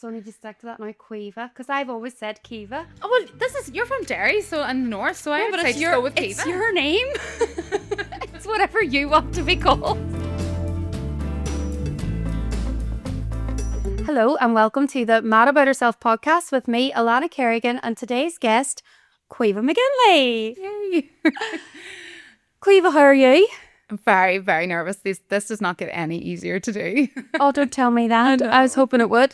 so I need to stick to that now, Caoímhe, because I've always said Kiva. Oh, well, you're from Derry, so in the north, so I would say just go with Kiva. It's your name. It's whatever you want to be called. Hello and welcome to the Mad About Herself podcast with me, Alana Kerrigan, and today's guest, Caoímhe McGinley. Yay. Caoímhe, how are you? I'm very, very nervous. This does not get any easier to do. Oh, don't tell me that. I was hoping it would.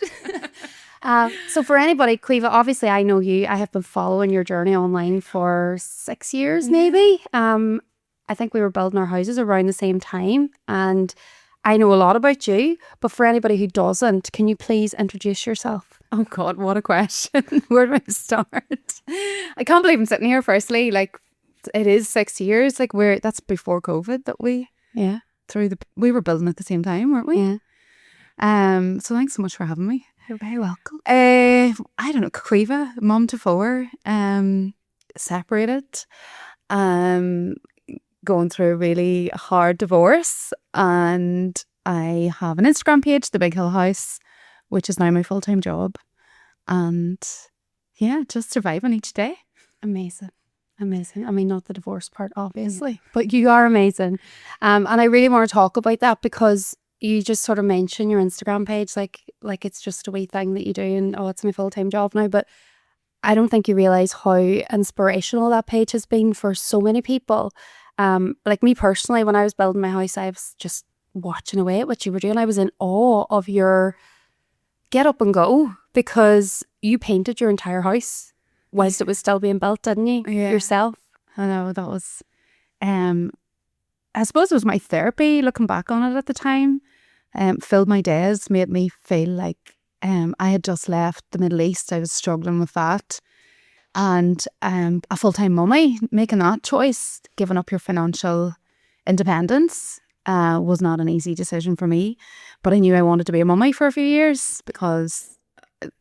So for anybody, Caoímhe, obviously I know you. I have been following your journey online for 6 years maybe. I think we were building our houses around the same time, and I know a lot about you. But for anybody who doesn't, can you please introduce yourself? Oh God, what a question. Where do I start? I can't believe I'm sitting here firstly. Like, it is 6 years. Like, that's before COVID that we we were building at the same time, weren't we? Yeah. So thanks so much for having me. You're very welcome. I don't know, Caoímhe, mum to four, separated, going through a really hard divorce, and I have an Instagram page, The Big Hill House, which is now my full-time job, and yeah, just surviving each day. Amazing. I mean, not the divorce part, obviously, but you are amazing. And I really want to talk about that because you just sort of mention your Instagram page like it's just a wee thing that you do and, oh, it's my full-time job now. But I don't think you realise how inspirational that page has been for so many people. Like me personally, when I was building my house, I was just watching away at what you were doing. I was in awe of your get up and go, because you painted your entire house whilst it was still being built, didn't you? Yeah. Yourself. I know, that was, I suppose it was my therapy, looking back on it at the time. Filled my days, made me feel like I had just left the Middle East. I was struggling with that. And a full-time mummy, making that choice, giving up your financial independence was not an easy decision for me. But I knew I wanted to be a mummy for a few years because,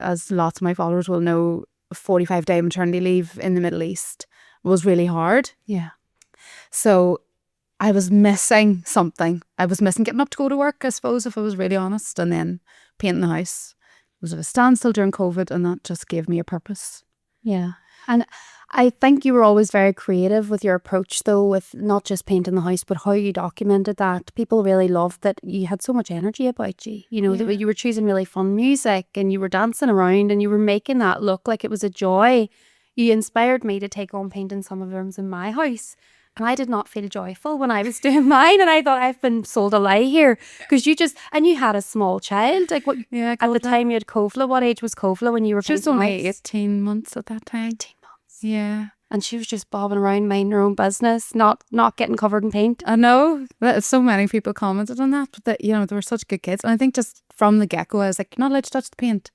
as lots of my followers will know, 45-day maternity leave in the Middle East was really hard. Yeah. So I was missing something. I was missing getting up to go to work, I suppose, if I was really honest. And then painting the house was at a standstill during COVID, and that just gave me a purpose. Yeah. And I think you were always very creative with your approach, though, with not just painting the house, but how you documented that. People really loved that you had so much energy about you. You know, that you were choosing really fun music and you were dancing around and you were making that look like it was a joy. You inspired me to take on painting some of the rooms in my house. And I did not feel joyful when I was doing mine. And I thought, I've been sold a lie here. Because and you had a small child. Like, what? Yeah, at the time you had Covla. What age was Covla when you were painting? She was only 18 months at that time. 18 months. Yeah. And she was just bobbing around, minding her own business, not getting covered in paint. I know. So many people commented on that. But that, you know, they were such good kids. And I think just from the get-go, I was like, you're not allowed to touch the paint.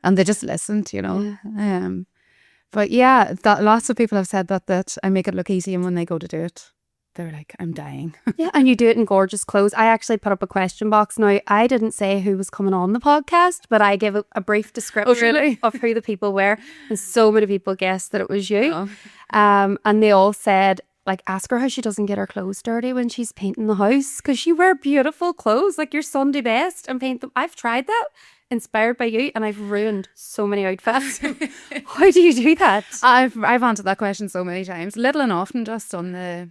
And they just listened, you know. Yeah. But yeah, lots of people have said that I make it look easy, and when they go to do it, they're like, I'm dying. Yeah, and you do it in gorgeous clothes. I actually put up a question box. Now, I didn't say who was coming on the podcast, but I gave a brief description of who the people were. And so many people guessed that it was you. Oh. And they all said, like, ask her how she doesn't get her clothes dirty when she's painting the house. Because you wear beautiful clothes, like your Sunday best, and paint them. I've tried that, inspired by you, and I've ruined so many outfits. How do you do that? I've answered that question so many times. Little and often, just on the...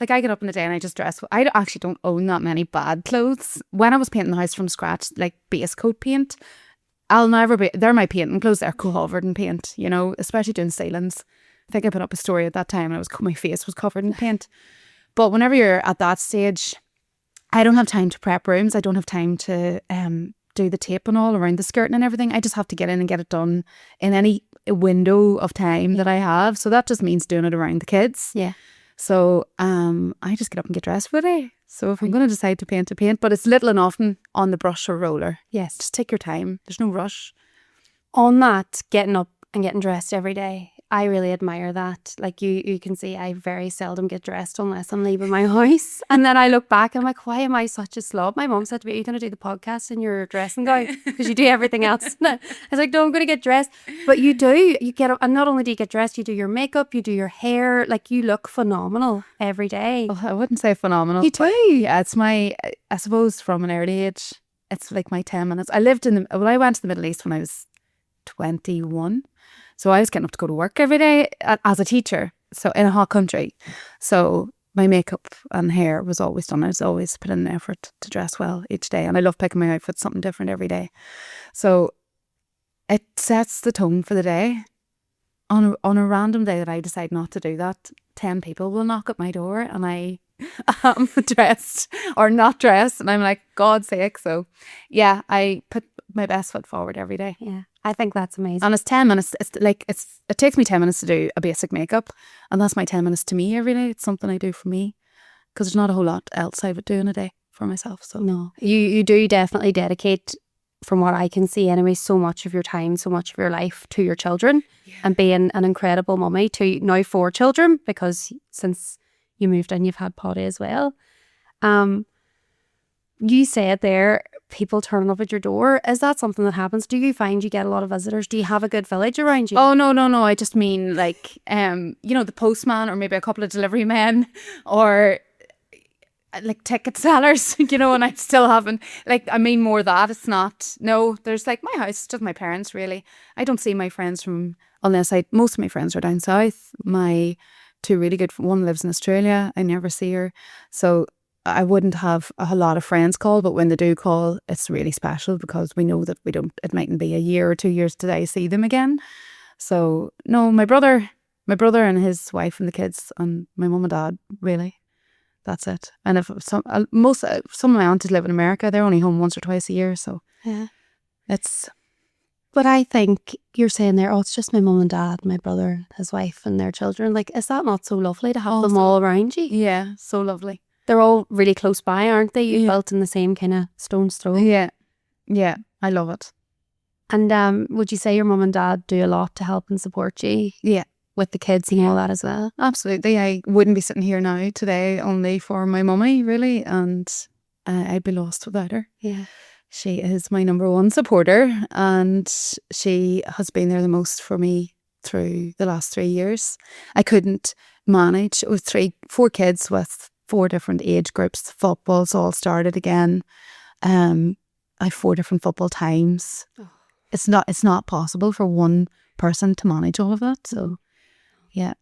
Like, I get up in the day and I just dress. I actually don't own that many bad clothes. When I was painting the house from scratch, like base coat paint, they're my painting clothes. They're covered in paint, you know, especially doing ceilings. I think I put up a story at that time and my face was covered in paint. But whenever you're at that stage, I don't have time to prep rooms. I don't have time to do the tape and all around the skirting and everything. I just have to get in and get it done in any window of time that I have. So that just means doing it around the kids. Yeah. So I just get up and get dressed for the day. So if I'm going to decide to paint, but it's little and often on the brush or roller. Yes. Just take your time. There's no rush. On that, getting up and getting dressed every day, I really admire that. Like you can see, I very seldom get dressed unless I'm leaving my house. And then I look back and I'm like, why am I such a slob? My mum said to me, are you going to do the podcast in your dressing gown? Because you do everything else. I was like, no, I'm going to get dressed. But you do. You get up, and not only do you get dressed, you do your makeup, you do your hair. Like, you look phenomenal every day. Well, I wouldn't say phenomenal. You do? Yeah, it's I suppose from an early age, it's like my 10 minutes. I went to the Middle East when I was 21. So I was getting up to go to work every day as a teacher. So in a hot country. So my makeup and hair was always done. I was always put in an effort to dress well each day. And I love picking my outfits, something different every day. So it sets the tone for the day. On a random day that I decide not to do that, 10 people will knock at my door and I am dressed or not dressed. And I'm like, God's sake. So yeah, I put my best foot forward every day. Yeah, I think that's amazing. And it's 10 minutes. It takes me 10 minutes to do a basic makeup. And that's my 10 minutes to me every day. It's something I do for me. Because there's not a whole lot else I would do in a day for myself. So no, you do definitely dedicate, from what I can see anyway, so much of your time, so much of your life to your children, and being an incredible mummy to now 4 children, because since you moved in you've had Potty as well. You said there, people turning up at your door. Is that something that happens? Do you find you get a lot of visitors? Do you have a good village around you? Oh, no. I just mean like, the postman, or maybe a couple of delivery men, or like ticket sellers, and I still haven't, I mean more that. It's not, no, there's like my house, it's just my parents really. I don't see my friends most of my friends are down south. My 2 really good, one lives in Australia, I never see her. So I wouldn't have a lot of friends call, but when they do call, it's really special because we know that it mightn't be a year or 2 years till I see them again. So no, my brother and his wife and the kids, and my mum and dad, really. That's it. And if some of my aunties live in America, they're only home once or twice a year. So yeah, it's. But I think you're saying there, it's just my mum and dad, my brother, his wife, and their children. Like, is that not so lovely to have them all around you? Yeah, so lovely. They're all really close by, aren't they? You built in the same kind of stone's throw. Yeah, I love it. And would you say your mum and dad do a lot to help and support you? Yeah. With the kids and all that as well? Absolutely. I wouldn't be sitting here now today only for my mummy, really, and I'd be lost without her. Yeah. She is my number one supporter, and she has been there the most for me through the last 3 years. I couldn't manage. It was 4 kids with 4 different age groups. Football's all started again. I have 4 different football times. Oh. It's not possible for one person to manage all of that. So yeah.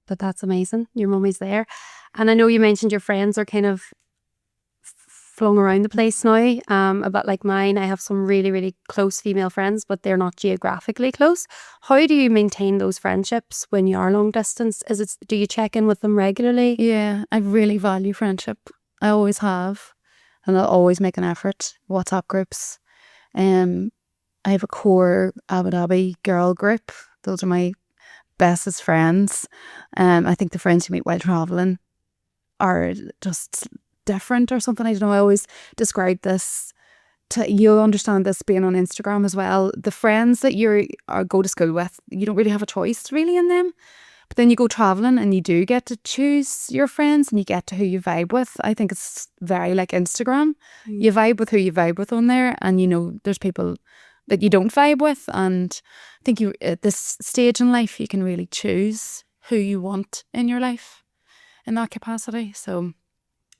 But that's amazing. Your mummy's there. And I know you mentioned your friends are kind of flung around the place now. About like mine, I have some really, really close female friends, but they're not geographically close. How do you maintain those friendships when you are long distance? Do you check in with them regularly? Yeah, I really value friendship. I always have. And I'll always make an effort. WhatsApp groups. I have a core Abu Dhabi girl group. Those are my bestest friends. I think the friends you meet while travelling are just different or something. I don't know. I always describe this you'll understand this being on Instagram as well. The friends that you go to school with, you don't really have a choice really in them. But then you go travelling and you do get to choose your friends and you get to who you vibe with. I think it's very like Instagram. You vibe with who you vibe with on there, and there's people that you don't vibe with, and I think at this stage in life you can really choose who you want in your life in that capacity. So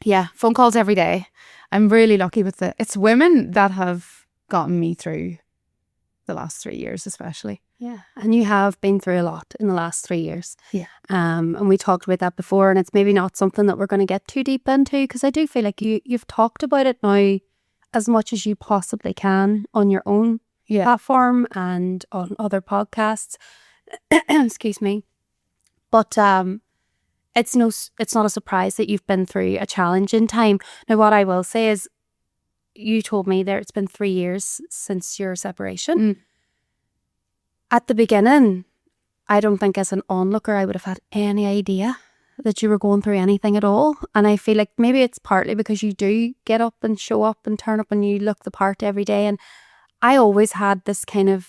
yeah, phone calls every day. I'm really lucky with it's women that have gotten me through the last 3 years especially. Yeah, and you have been through a lot in the last 3 years. Yeah. And we talked about that before, and it's maybe not something that we're going to get too deep into, because I do feel like you've talked about it now as much as you possibly can on your own platform and on other podcasts. Excuse me. But it's not a surprise that you've been through a challenging time. Now, what I will say is, you told me there it's been 3 years since your separation. At the beginning, I don't think as an onlooker I would have had any idea that you were going through anything at all. And I feel like maybe it's partly because you do get up and show up and turn up and you look the part every day. And I always had this kind of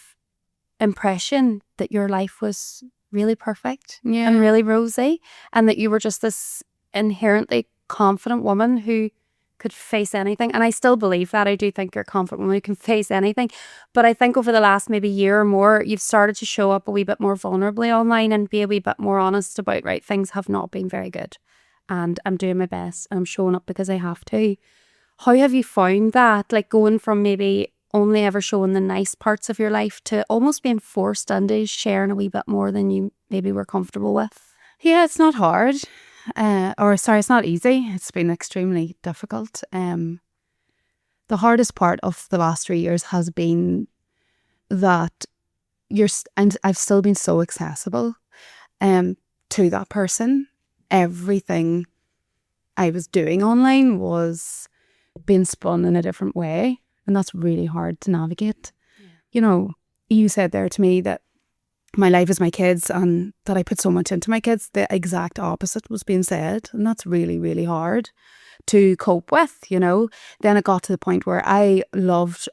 impression that your life was really perfect and really rosy, and that you were just this inherently confident woman who could face anything. And I still believe that. I do think you're a confident woman who can face anything. But I think over the last maybe year or more, you've started to show up a wee bit more vulnerably online and be a wee bit more honest about, right, things have not been very good and I'm doing my best and I'm showing up because I have to. How have you found that? Like going from maybe only ever showing the nice parts of your life to almost being forced into sharing a wee bit more than you maybe were comfortable with? Yeah, it's not hard. It's not easy. It's been extremely difficult. The hardest part of the last 3 years has been that and I've still been so accessible to that person. Everything I was doing online was being spun in a different way, and that's really hard to navigate. Yeah. You know, you said there to me that my life is my kids and that I put so much into my kids. The exact opposite was being said, and that's really, really hard to cope with, you know. Then it got to the point where I loved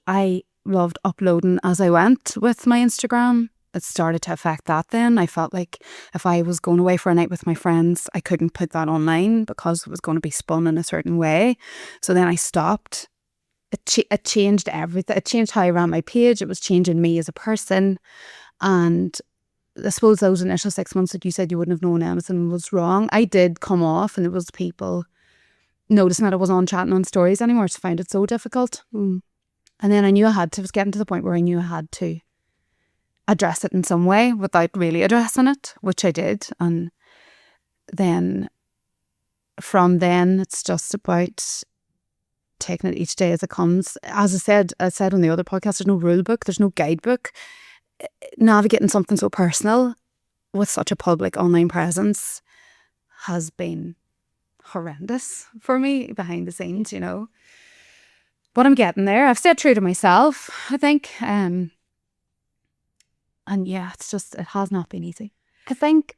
uploading as I went with my Instagram. It started to affect that then. I felt like if I was going away for a night with my friends, I couldn't put that online because it was going to be spun in a certain way. So then I stopped. It changed everything. It changed how I ran my page. It was changing me as a person. And I suppose those initial 6 months that you said you wouldn't have known anything was wrong, I did come off, and it was people noticing that I wasn't on chatting on stories anymore. So I found it so difficult. And then I knew it was getting to the point where I knew I had to address it in some way without really addressing it, which I did. And then from then it's just about taking it each day as it comes. As I said on the other podcast, there's no rule book, there's no guidebook. Navigating something so personal with such a public online presence has been horrendous for me behind the scenes, you know. But I'm getting there. I've stayed true to myself, I think. And yeah, it has not been easy. I think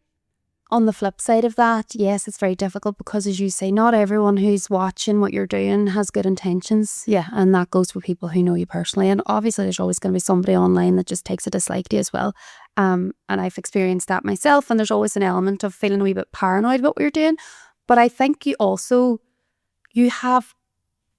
on the flip side of that, yes, it's very difficult because, as you say, not everyone who's watching what you're doing has good intentions. Yeah. And that goes for people who know you personally. And obviously there's always going to be somebody online that just takes a dislike to you as well. And I've experienced that myself. And there's always an element of feeling a wee bit paranoid about what you're doing. But I think you have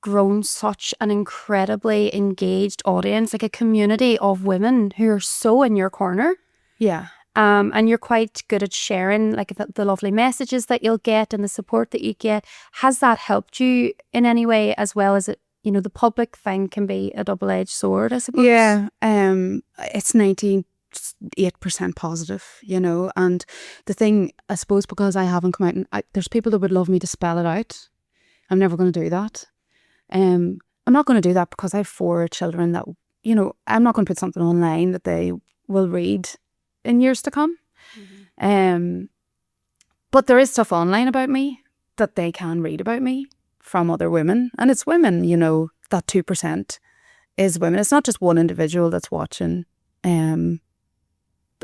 grown such an incredibly engaged audience, like a community of women who are so in your corner. Yeah. And you're quite good at sharing like the lovely messages that you'll get and the support that you get. Has that helped you in any way, as well as it, you know, the public thing can be a double-edged sword, I suppose? Yeah. It's 98% positive, you know. And the thing, I suppose, because I haven't come out, and there's people that would love me to spell it out. I'm never going to do that. I'm not going to do that because I have 4 children that, you know, I'm not going to put something online that they will read in years to come. But there is stuff online about me that they can read about me from other women. And it's women, you know, that 2% is women. It's not just one individual that's watching and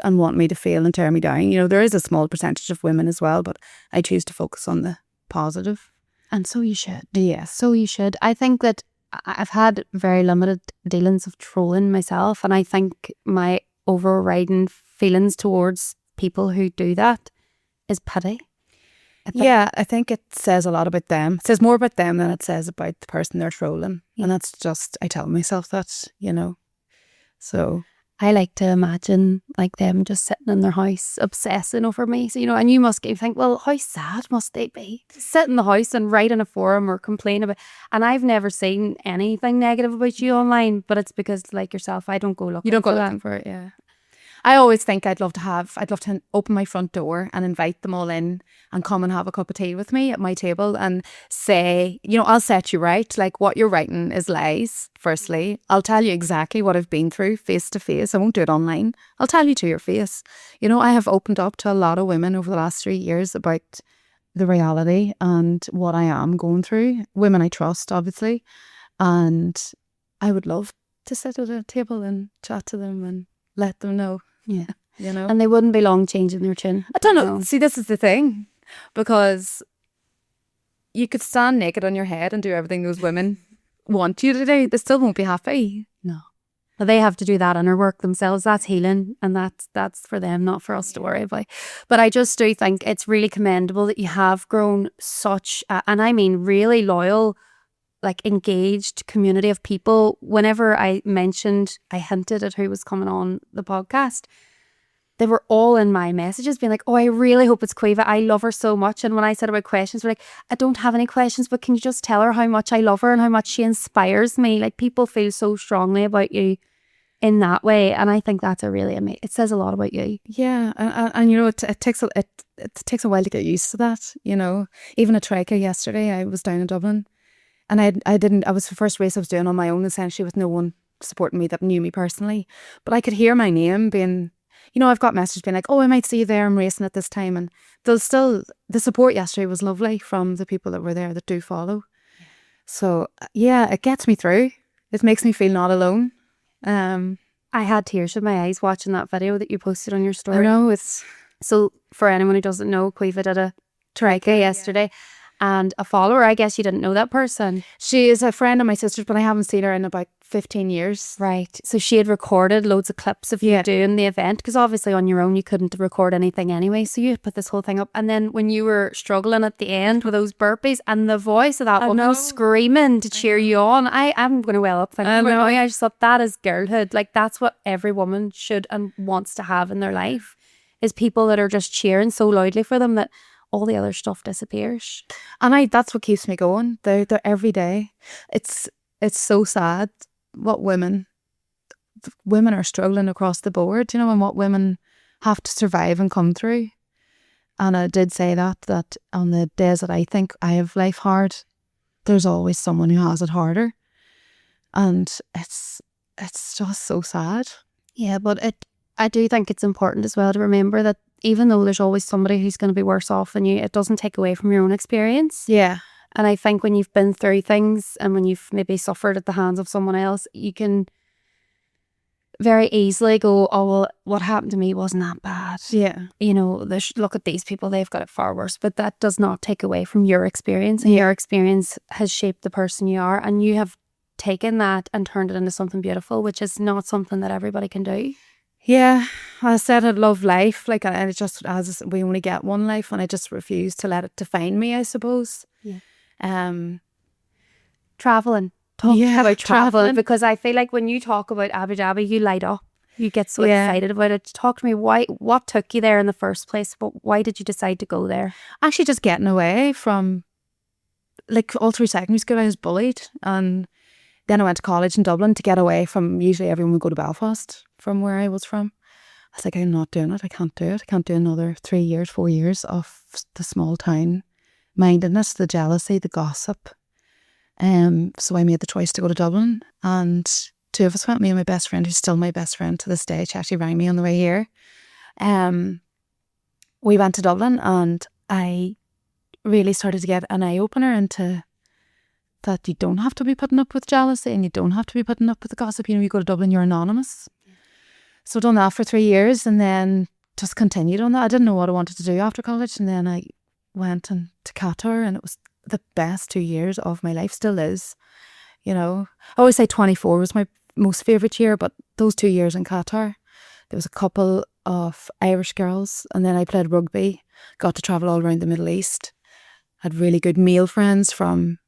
want me to fail and tear me down. You know, there is a small percentage of women as well, but I choose to focus on the positive. And so you should. Yes. So you should. I think that I've had very limited dealings of trolling myself, and I think my overriding feelings towards people who do that is pity. I think it says a lot about them. It says more about them than it says about the person they're trolling. Yeah. And that's just, I tell myself that, you know. So I like to imagine like them just sitting in their house obsessing over me. So, you know, and you must think, well, how sad must they be? Sit in the house and write in a forum or complain about. And I've never seen anything negative about you online, but it's because, like yourself, I don't go looking. You don't go looking for it, yeah. I always think I'd love to open my front door and invite them all in and come and have a cup of tea with me at my table and say, you know, I'll set you right. Like, what you're writing is lies, firstly. I'll tell you exactly what I've been through face to face. I won't do it online. I'll tell you to your face. You know, I have opened up to a lot of women over the last 3 years about the reality and what I am going through. Women I trust, obviously. And I would love to sit at a table and chat to them and let them know. Yeah. You know? And they wouldn't be long changing their tune. I don't know. See, this is the thing. Because you could stand naked on your head and do everything those women want you to do. They still won't be happy. No. But they have to do that inner work themselves. That's healing. And that's for them, not for us to worry about. But I just do think it's really commendable that you have grown such, and I mean really loyal, like engaged community of people. Whenever I hinted at who was coming on the podcast, they were all in my messages being like, oh, I really hope it's Caoímhe. I love her so much. And when I said about questions, they're like, I don't have any questions, but can you just tell her how much I love her and how much she inspires me? Like, people feel so strongly about you in that way. And I think that's a really amazing, it says a lot about you. Yeah. And you know, it takes a while to get used to that, you know. Even at Trika yesterday, I was down in Dublin, and I was the first race I was doing on my own, essentially, with no one supporting me that knew me personally. But I could hear my name being, you know, I've got messages being like, oh, I might see you there, I'm racing at this time. And the support yesterday was lovely from the people that were there that do follow. So yeah, it gets me through. It makes me feel not alone. I had tears in my eyes watching that video that you posted on your story. I know, it's... So for anyone who doesn't know, Caoímhe did a Trika yesterday, and a follower, I guess you didn't know that person. She is a friend of my sister's, but I haven't seen her in about 15 years. Right. So she had recorded loads of clips of you doing the event, because obviously on your own you couldn't record anything anyway. So you put this whole thing up. And then when you were struggling at the end with those burpees and the voice of that woman screaming to cheer you on, I'm going to well up thinking about it. I just thought, that is girlhood. Like, that's what every woman should and wants to have in their life, is people that are just cheering so loudly for them that all the other stuff disappears. And that's what keeps me going. They're every day. It's so sad what women are struggling across the board, you know, and what women have to survive and come through. And I did say that on the days that I think I have life hard, there's always someone who has it harder. And it's just so sad. Yeah, but I do think it's important as well to remember that even though there's always somebody who's going to be worse off than you, it doesn't take away from your own experience. Yeah. And I think when you've been through things and when you've maybe suffered at the hands of someone else, you can very easily go, oh, well, what happened to me wasn't that bad. Yeah. You know, look at these people, they've got it far worse. But that does not take away from your experience. And your experience has shaped the person you are. And you have taken that and turned it into something beautiful, which is not something that everybody can do. Yeah, I said I love life, like, and it just, as we only get one life, and I just refuse to let it define me, I suppose. Yeah. Traveling. Talk about traveling, because I feel like when you talk about Abu Dhabi, you light up. You get so excited about it. Talk to me. What took you there in the first place? Why did you decide to go there? Actually, just getting away from, like, all through secondary school, I was bullied, and then I went to college in Dublin to get away from, usually everyone would go to Belfast from where I was from. I was like, I'm not doing it. I can't do it. I can't do another 3 years, 4 years of the small town mindedness, the jealousy, the gossip. So I made the choice to go to Dublin, and two of us went, me and my best friend, who's still my best friend to this day. She actually rang me on the way here. We went to Dublin, and I really started to get an eye-opener into that you don't have to be putting up with jealousy, and you don't have to be putting up with the gossip. You know, you go to Dublin, you're anonymous. So done that for 3 years, and then just continued on that. I didn't know what I wanted to do after college, and then I went to Qatar, and it was the best 2 years of my life, still is. You know, I always say 24 was my most favourite year, but those 2 years in Qatar, there was a couple of Irish girls, and then I played rugby, got to travel all around the Middle East, had really good male friends from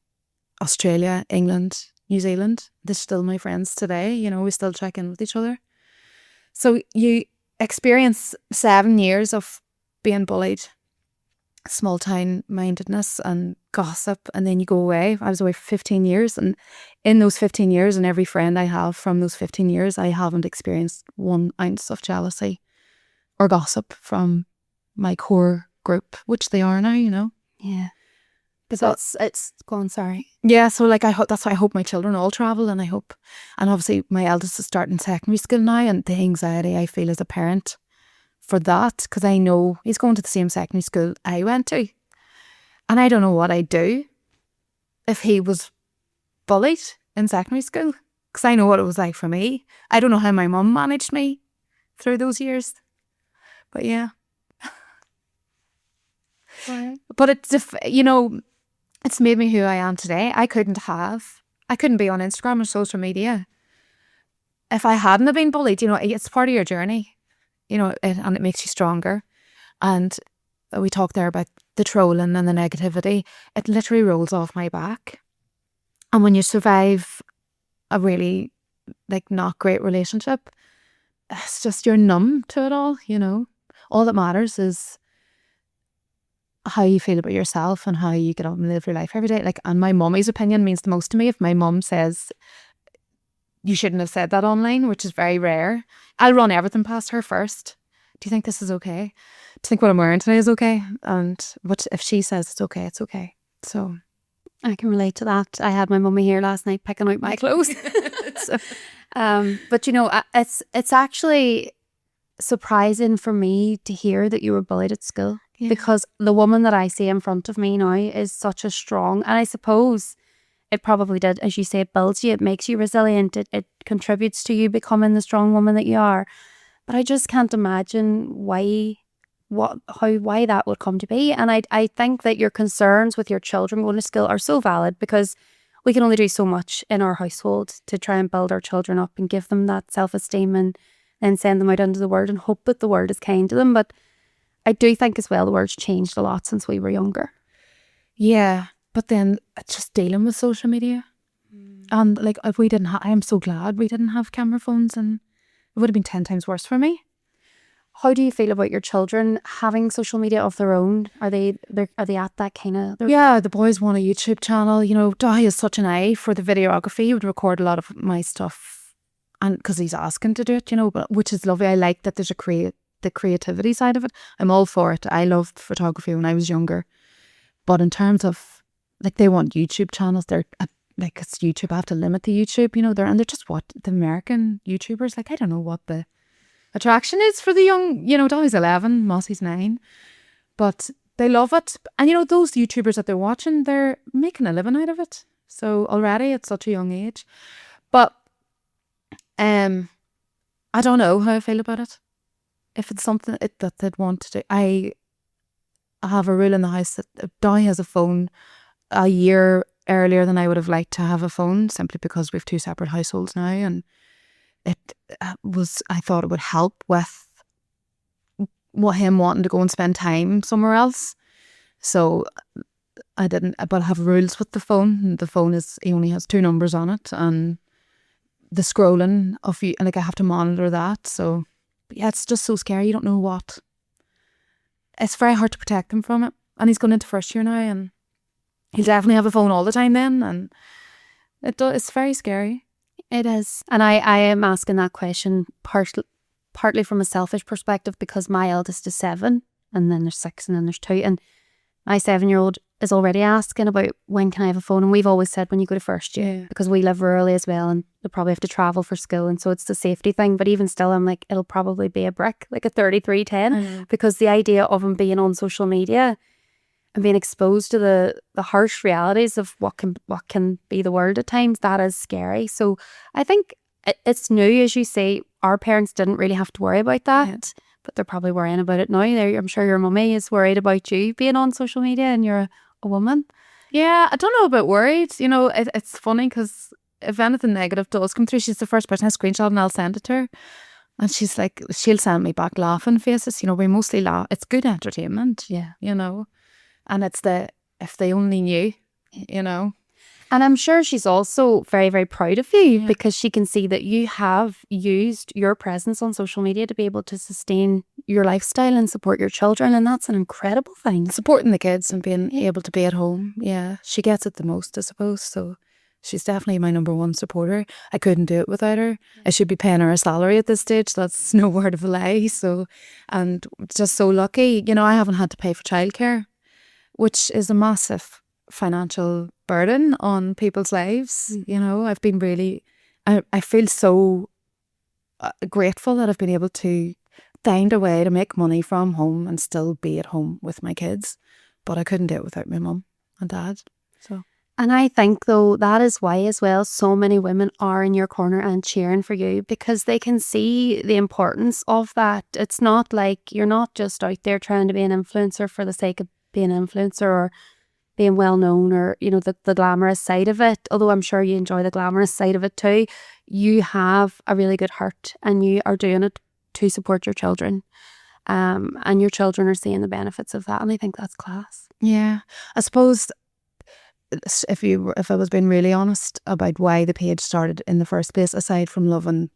Australia, England, New Zealand. They're still my friends today, you know, we still check in with each other. So you experience 7 years of being bullied, small town mindedness and gossip, and then you go away. I was away for 15 years, and in those 15 years, and every friend I have from those 15 years, I haven't experienced 1 ounce of jealousy or gossip from my core group, which they are now, you know. Yeah. But so, it's gone, sorry. Yeah, so like that's why I hope my children all travel, and I hope, and obviously my eldest is starting secondary school now, and the anxiety I feel as a parent for that, because I know he's going to the same secondary school I went to, and I don't know what I'd do if he was bullied in secondary school, because I know what it was like for me. I don't know how my mum managed me through those years, but yeah. Right. But it's, you know, it's made me who I am today. I couldn't be on Instagram or social media if I hadn't have been bullied. You know, it's part of your journey, you know, and it makes you stronger. And we talked there about the trolling and the negativity. It literally rolls off my back. And when you survive a really, like, not great relationship, it's just you're numb to it all, you know. All that matters is how you feel about yourself and how you get on and live your life every day. Like, and my mummy's opinion means the most to me. If my mum says you shouldn't have said that online, which is very rare, I'll run everything past her first. Do you think this is okay? Do you think what I'm wearing today is okay? And what if she says it's okay, it's okay. So I can relate to that. I had my mummy here last night picking out my clothes. So, but you know, it's actually surprising for me to hear that you were bullied at school, because the woman that I see in front of me now is such a strong, and I suppose it probably did, as you say, it builds you, it makes you resilient, it contributes to you becoming the strong woman that you are. But I just can't imagine why that would come to be. And I think that your concerns with your children going to school are so valid, because we can only do so much in our household to try and build our children up and give them that self-esteem, and then send them out into the world and hope that the world is kind to them. But I do think as well the world's changed a lot since we were younger. Yeah, but then just dealing with social media. And like, if we didn't I am so glad we didn't have camera phones, and it would have been 10 times worse for me. How do you feel about your children having social media of their own? Are they at that kind of... Yeah, the boys want a YouTube channel. You know, Dahi has such an eye for the videography. He would record a lot of my stuff, and because he's asking to do it, you know, but which is lovely. I like that there's the creativity side of it. I'm all for it. I loved photography when I was younger, but in terms of, like, they want YouTube channels. They're like, it's YouTube. I have to limit the YouTube. You know, they're just what the American YouTubers, like, I don't know what the attraction is for the young, you know. Dolly's 11, Mossy's 9, but they love it. And you know, those YouTubers that they're watching, they're making a living out of it. So already at such a young age. But I don't know how I feel about it. If it's something that they'd want to do. I have a rule in the house that if Dolly has a phone a year earlier than I would have liked to have a phone, simply because we have 2 separate households now, and I thought it would help with him wanting to go and spend time somewhere else. So I didn't, but I have rules with the phone. The phone he only has 2 numbers on it, and the scrolling of you, like, I have to monitor that. So yeah, it's just so scary. You don't know what. It's very hard to protect him from it. And he's going into first year now, and he'll definitely have a phone all the time then, and it's very scary. It is. And I am asking that question partly from a selfish perspective, because my eldest is 7, and then there's 6, and then there's 2. And my 7-year-old is already asking about when can I have a phone. And we've always said when you go to first year, because we live rurally as well, and they'll probably have to travel for school. And so it's the safety thing. But even still, I'm like, it'll probably be a brick, like a 3310, because the idea of him being on social media and being exposed to the harsh realities of what can be the world at times, that is scary. So I think it's new, as you say. Our parents didn't really have to worry about that, but they're probably worrying about it now. I'm sure your mummy is worried about you being on social media, and you're a woman. Yeah, I don't know about worried. You know, it's funny, because if anything negative does come through, she's the first person I screenshot, and I'll send it to her. And she's like, she'll send me back laughing faces. You know, we mostly laugh. It's good entertainment. Yeah. You know. And it's if they only knew, you know. And I'm sure she's also very, very proud of you, because she can see that you have used your presence on social media to be able to sustain your lifestyle and support your children. And that's an incredible thing. Supporting the kids and being able to be at home. Yeah, she gets it the most, I suppose. So she's definitely my number 1 supporter. I couldn't do it without her. I should be paying her a salary at this stage. That's no word of a lie. So, and just so lucky. You know, I haven't had to pay for childcare, which is a massive financial burden on people's lives. You know, I've been really, I feel so grateful that I've been able to find a way to make money from home and still be at home with my kids. But I couldn't do it without my mum and dad. So. And I think, though, that is why as well so many women are in your corner and cheering for you, because they can see the importance of that. It's not like you're not just out there trying to be an influencer for the sake of being an influencer, or being well known, or, you know, the glamorous side of it. Although I'm sure you enjoy the glamorous side of it too. You have a really good heart, and you are doing it to support your children. And your children are seeing the benefits of that, and I think that's class. Yeah, I suppose if I was being really honest about why the page started in the first place, aside from loving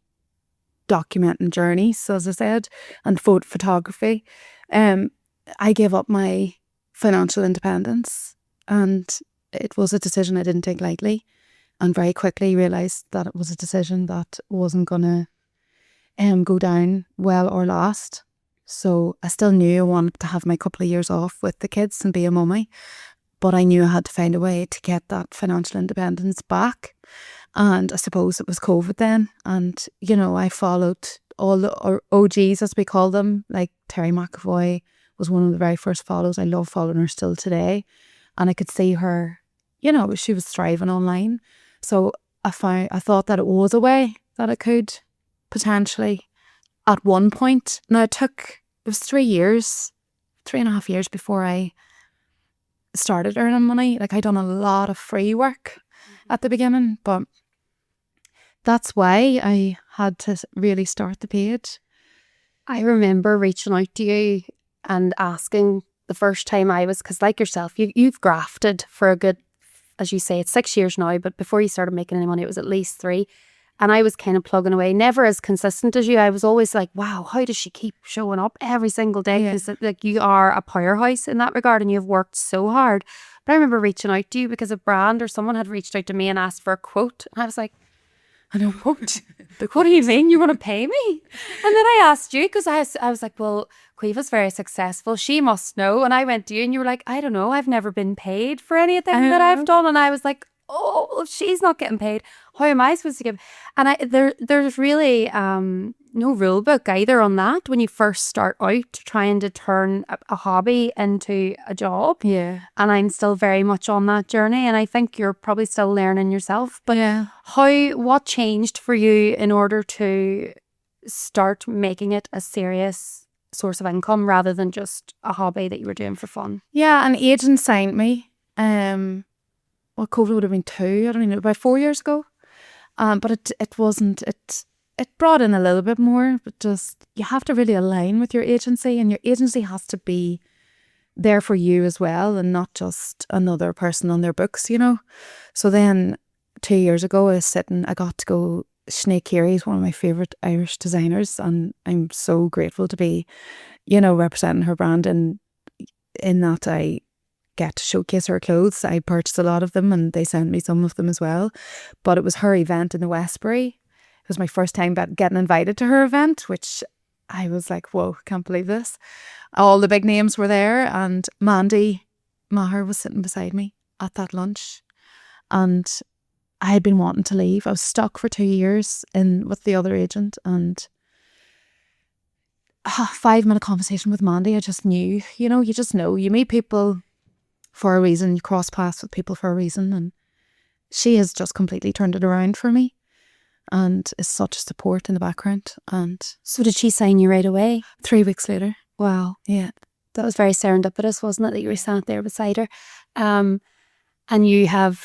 documenting journeys, as I said, and photography. I gave up my financial independence, and it was a decision I didn't take lightly, and very quickly realised that it was a decision that wasn't going to go down well or last. So I still knew I wanted to have my couple of years off with the kids and be a mummy, but I knew I had to find a way to get that financial independence back. And I suppose it was COVID then, and I followed all the OGs, as we call them, like Terry McAvoy was one of the very first follows. I love following her still today, and I could see her, she was thriving online. So I thought that it was a way that I could potentially at one point. Now it was 3.5 years before I started earning money. Like, I done a lot of free work at the beginning, but that's why I had to really start the page. I remember reaching out to you and asking the first time because like yourself, you've grafted for a good, as you say, it's 6 years now, but before you started making any money, it was at least 3. And I was kind of plugging away, never as consistent as you. I was always like, wow, how does she keep showing up every single day? Because like, you are a powerhouse in that regard, and you've worked so hard. But I remember reaching out to you because a brand or someone had reached out to me and asked for a quote. And I was like, I know what? What do you mean? You want to pay me? And then I asked you because I was like, well, Caoimhe's very successful. She must know. And I went to you and you were like, I don't know. I've never been paid for anything that I've done. And I was like, oh, well, if she's not getting paid, how am I supposed to give? And there's really no rule book either on that when you first start out trying to turn a hobby into a job. Yeah. And I'm still very much on that journey, and I think you're probably still learning yourself. But what changed for you in order to start making it a serious source of income rather than just a hobby that you were doing for fun? Yeah, an agent signed me. Well, COVID would have been 2, I don't know, about 4 years ago. But it wasn't, it brought in a little bit more, but just, you have to really align with your agency, and your agency has to be there for you as well, and not just another person on their books, So then 2 years ago, I got to go, Sinead Carey is one of my favourite Irish designers, and I'm so grateful to be, representing her brand, and in that I get to showcase her clothes. I purchased a lot of them, and they sent me some of them as well. But it was her event in the Westbury. It was my first time getting invited to her event, which I was like, whoa, can't believe this. All the big names were there, and Mandy Maher was sitting beside me at that lunch, and I had been wanting to leave. I was stuck for 2 years with the other agent, and a 5-minute conversation with Mandy, I just knew, you just know, you meet people for a reason, you cross paths with people for a reason, and she has just completely turned it around for me and is such a support in the background. And so did she sign you right away? 3 weeks later. Wow. Yeah. That was very serendipitous, wasn't it, that you were sat there beside her? And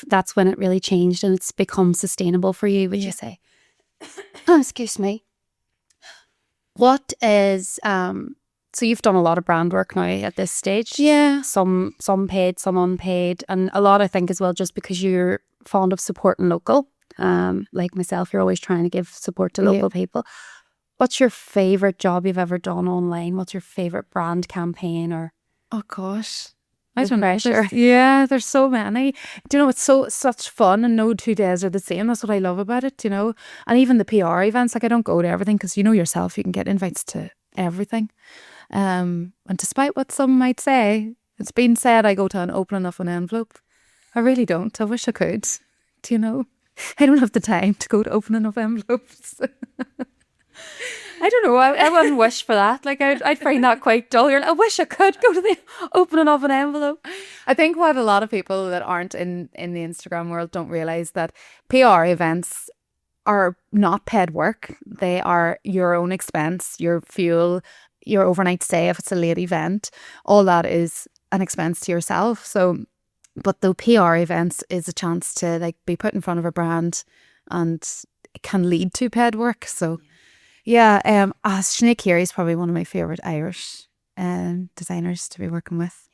that's when it really changed and it's become sustainable for you, would you say? Oh, excuse me. What is so you've done a lot of brand work now at this stage. Yeah. Some paid, some unpaid, and a lot, I think, as well, just because you're fond of supporting local. Like myself, you're always trying to give support to local people. What's your favourite job you've ever done online? What's your favourite brand campaign? Or oh gosh, I don't know. Yeah, there's so many. Do you know, it's such fun, and no 2 days are the same. That's what I love about it, And even the PR events, like, I don't go to everything because yourself, you can get invites to everything. And despite what some might say, it's been said I go to an opening of an envelope. I really don't. I wish I could. I don't have the time to go to opening of envelopes. I don't know. I wouldn't wish for that. Like, I'd find that quite dull. I wish I could go to the opening of an envelope. I think what a lot of people that aren't in the Instagram world don't realise that PR events are not paid work. They are your own expense, your fuel, your overnight stay if it's a late event. All that is an expense to yourself. So, but the PR events is a chance to be put in front of a brand, and it can lead to paid work. So yeah, Sinead Carey is probably one of my favourite Irish designers to be working with.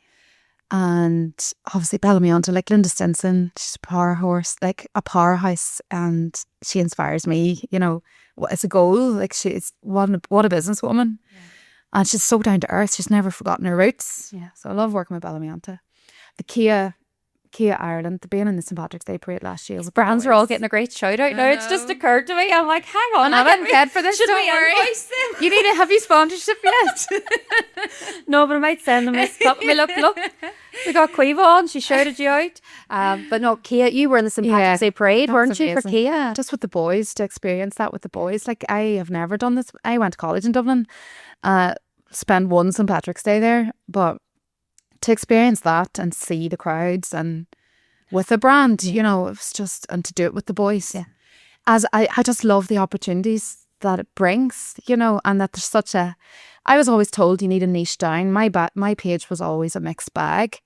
And obviously Bellamy onto like Linda Stinson, she's a powerhouse, like a powerhouse, and she inspires me, you know, it's a goal. Like she's what a businesswoman. And she's so down to earth. She's never forgotten her roots. Yeah. So I love working with Bellamy onto. The Kia Ireland, the being in the St. Patrick's Day parade last year. These brands are all getting a great shout out now. It's just occurred to me. I'm like, hang on. I'm not getting paid for this. Should Don't we worry. invoice them? You need to have you sponsorship yet? No, but I might send them a cup. Me look. We got Quiva on. She shouted you out. But no, Kia, you were in the St. Patrick's Day parade, weren't you, for Kia? Just with the boys, to experience that with the boys. Like, I have never done this. I went to college in Dublin, spent one St. Patrick's Day there, but to experience that and see the crowds and with a brand, you know, it was just, and to do it with the boys. Yeah. As I just love the opportunities that it brings, you know, and that there's such a, I was always told you need a niche down. My page was always a mixed bag.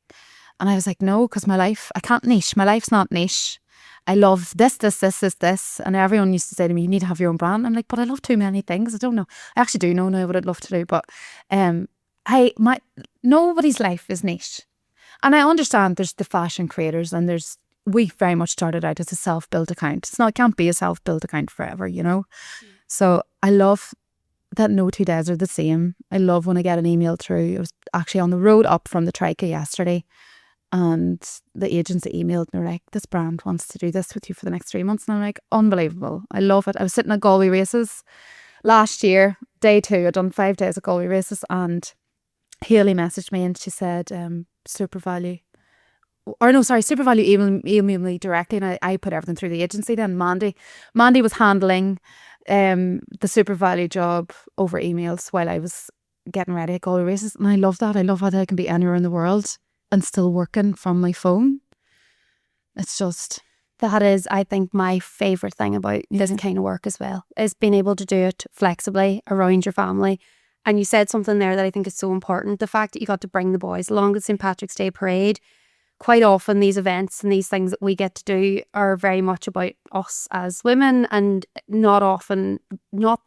And I was like, no, because I can't niche. My life's not niche. I love this. And everyone used to say to me, you need to have your own brand. I'm like, but I love too many things. I don't know. I actually do know now what I'd love to do, but nobody's life is niche. And I understand there's the fashion creators, and we very much started out as a self-built account. It can't be a self-built account forever, you know? So I love that no 2 days are the same. I love when I get an email through. I was actually on the road up from the Trica yesterday, and the agents emailed and they're like, this brand wants to do this with you for the next 3 months. And I'm like, unbelievable. I love it. I was sitting at Galway races last year, day 2. I'd done 5 days at Galway races, and Hayley messaged me and she said, SuperValue emailed me directly, and I put everything through the agency. Then Mandy was handling the SuperValue job over emails while I was getting ready at Galway races, and I love that. I love how I can be anywhere in the world and still working from my phone. It's just, that is, I think, my favourite thing about this kind of work as well, is being able to do it flexibly around your family. And you said something there that I think is so important. The fact that you got to bring the boys along to the St. Patrick's Day parade. Quite often these events and these things that we get to do are very much about us as women, and not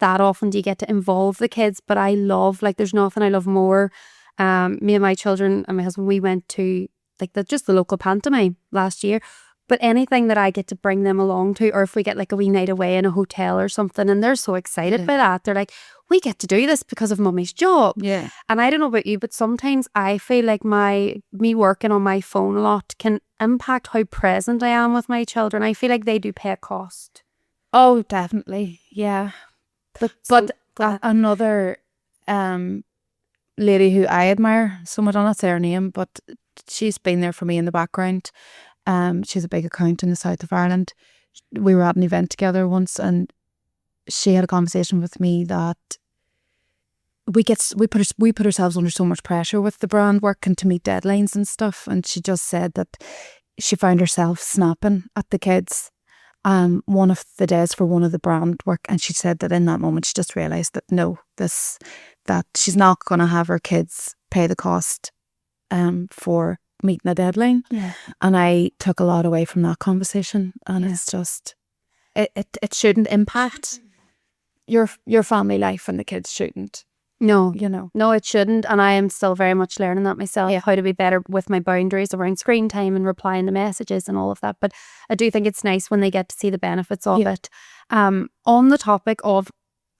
that often do you get to involve the kids. But I love, like, there's nothing I love more. Me and my children and my husband, we went to like just the local pantomime last year. But anything that I get to bring them along to, or if we get like a wee night away in a hotel or something, and they're so excited by that. They're like, we get to do this because of mummy's job. Yeah. And I don't know about you, but sometimes I feel like me working on my phone a lot can impact how present I am with my children. I feel like they do pay a cost. Oh, definitely. Yeah. But another lady who I admire so much, I'll not say her name, but she's been there for me in the background. She's a big account in the south of Ireland. We were at an event together once, and she had a conversation with me that we put ourselves under so much pressure with the brand work and to meet deadlines and stuff. And she just said that she found herself snapping at the kids one of the days for one of the brand work, and she said that in that moment she just realised that that she's not going to have her kids pay the cost for meeting a deadline. Yeah. And I took a lot away from that conversation, and it's just it shouldn't impact your family life, and the kids shouldn't. No, you know. No, it shouldn't. And I am still very much learning that myself, how to be better with my boundaries around screen time and replying to messages and all of that. But I do think it's nice when they get to see the benefits of it. On the topic of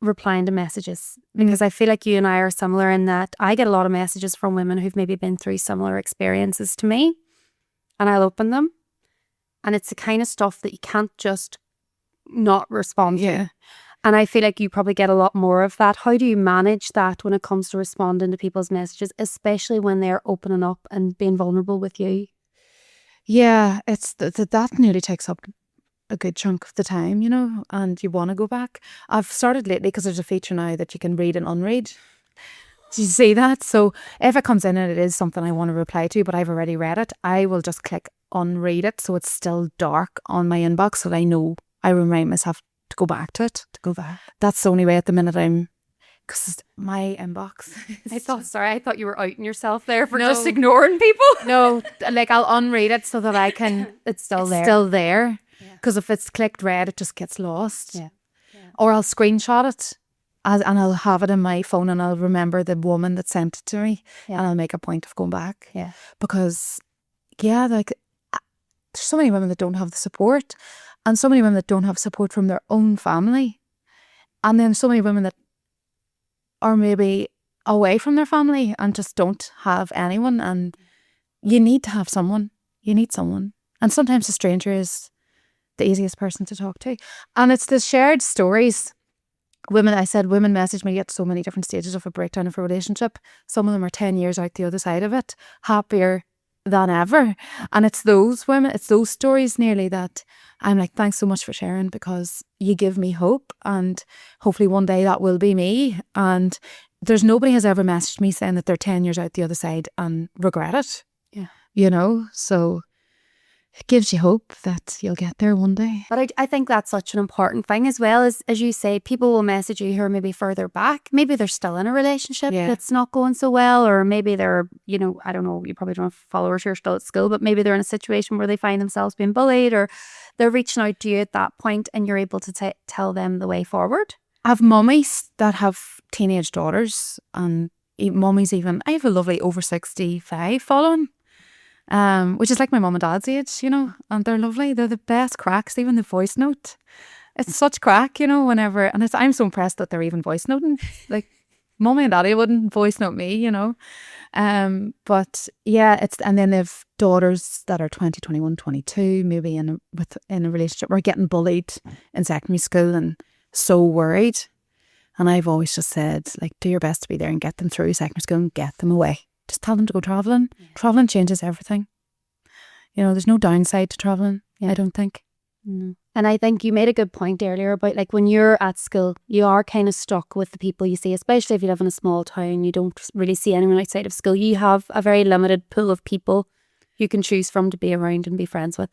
replying to messages, because I feel like you and I are similar in that I get a lot of messages from women who've maybe been through similar experiences to me, and I'll open them, and it's the kind of stuff that you can't just not respond to. And I feel like you probably get a lot more of that. How do you manage that when it comes to responding to people's messages, especially when they're opening up and being vulnerable with you? Yeah, it's that nearly takes up a good chunk of the time, you know, and you want to go back. I've started lately because there's a feature now that you can read and unread. Do you see that? So if it comes in and it is something I want to reply to, but I've already read it, I will just click unread it, so it's still dark on my inbox, so that I know, I remind myself to go back to it. That's the only way at the minute because my inbox. I thought you were outing yourself there for just ignoring people. No, like I'll unread it so that I can. It's still there. Because if it's clicked read, it just gets lost. Or I'll screenshot it and I'll have it in my phone, and I'll remember the woman that sent it to me, Yeah. and I'll make a point of going back. Yeah. Because, like, there's so many women that don't have the support, and so many women that don't have support from their own family, and then so many women that are maybe away from their family and just don't have anyone, and you need to have someone. You need someone. And sometimes a stranger is the easiest person to talk to. And it's the shared stories. Women message me at so many different stages of a breakdown of a relationship. Some of them are 10 years out the other side of it, happier than ever. And it's those women, it's those stories nearly that I'm like, thanks so much for sharing, because you give me hope, and hopefully one day that will be me. And there's nobody has ever messaged me saying that they're 10 years out the other side and regret it. Yeah. You know, so it gives you hope that you'll get there one day. But I think that's such an important thing as well. As you say, people will message you who are maybe further back. Maybe they're still in a relationship that's not going so well, or maybe they're, you know, I don't know, you probably don't have followers who are still at school, but maybe they're in a situation where they find themselves being bullied, or they're reaching out to you at that point, and you're able to tell them the way forward. I have mummies that have teenage daughters, and mummies even. I have a lovely over 65 following. Which is like my mum and dad's age, you know, and they're lovely. They're the best cracks, even the voice note. It's such crack, you know, whenever, and I'm so impressed that they're even voice noting. Like, mummy and daddy wouldn't voice note me, you know. But yeah, and then they've daughters that are 20, 21, 22, maybe in a relationship, or getting bullied in secondary school and so worried. And I've always just said, like, do your best to be there and get them through secondary school and get them away. Just tell them to go travelling. Yeah. Travelling changes everything. You know, there's no downside to travelling, I don't think. Mm. And I think you made a good point earlier about, like, when you're at school, you are kind of stuck with the people you see, especially if you live in a small town. You don't really see anyone outside of school. You have a very limited pool of people you can choose from to be around and be friends with.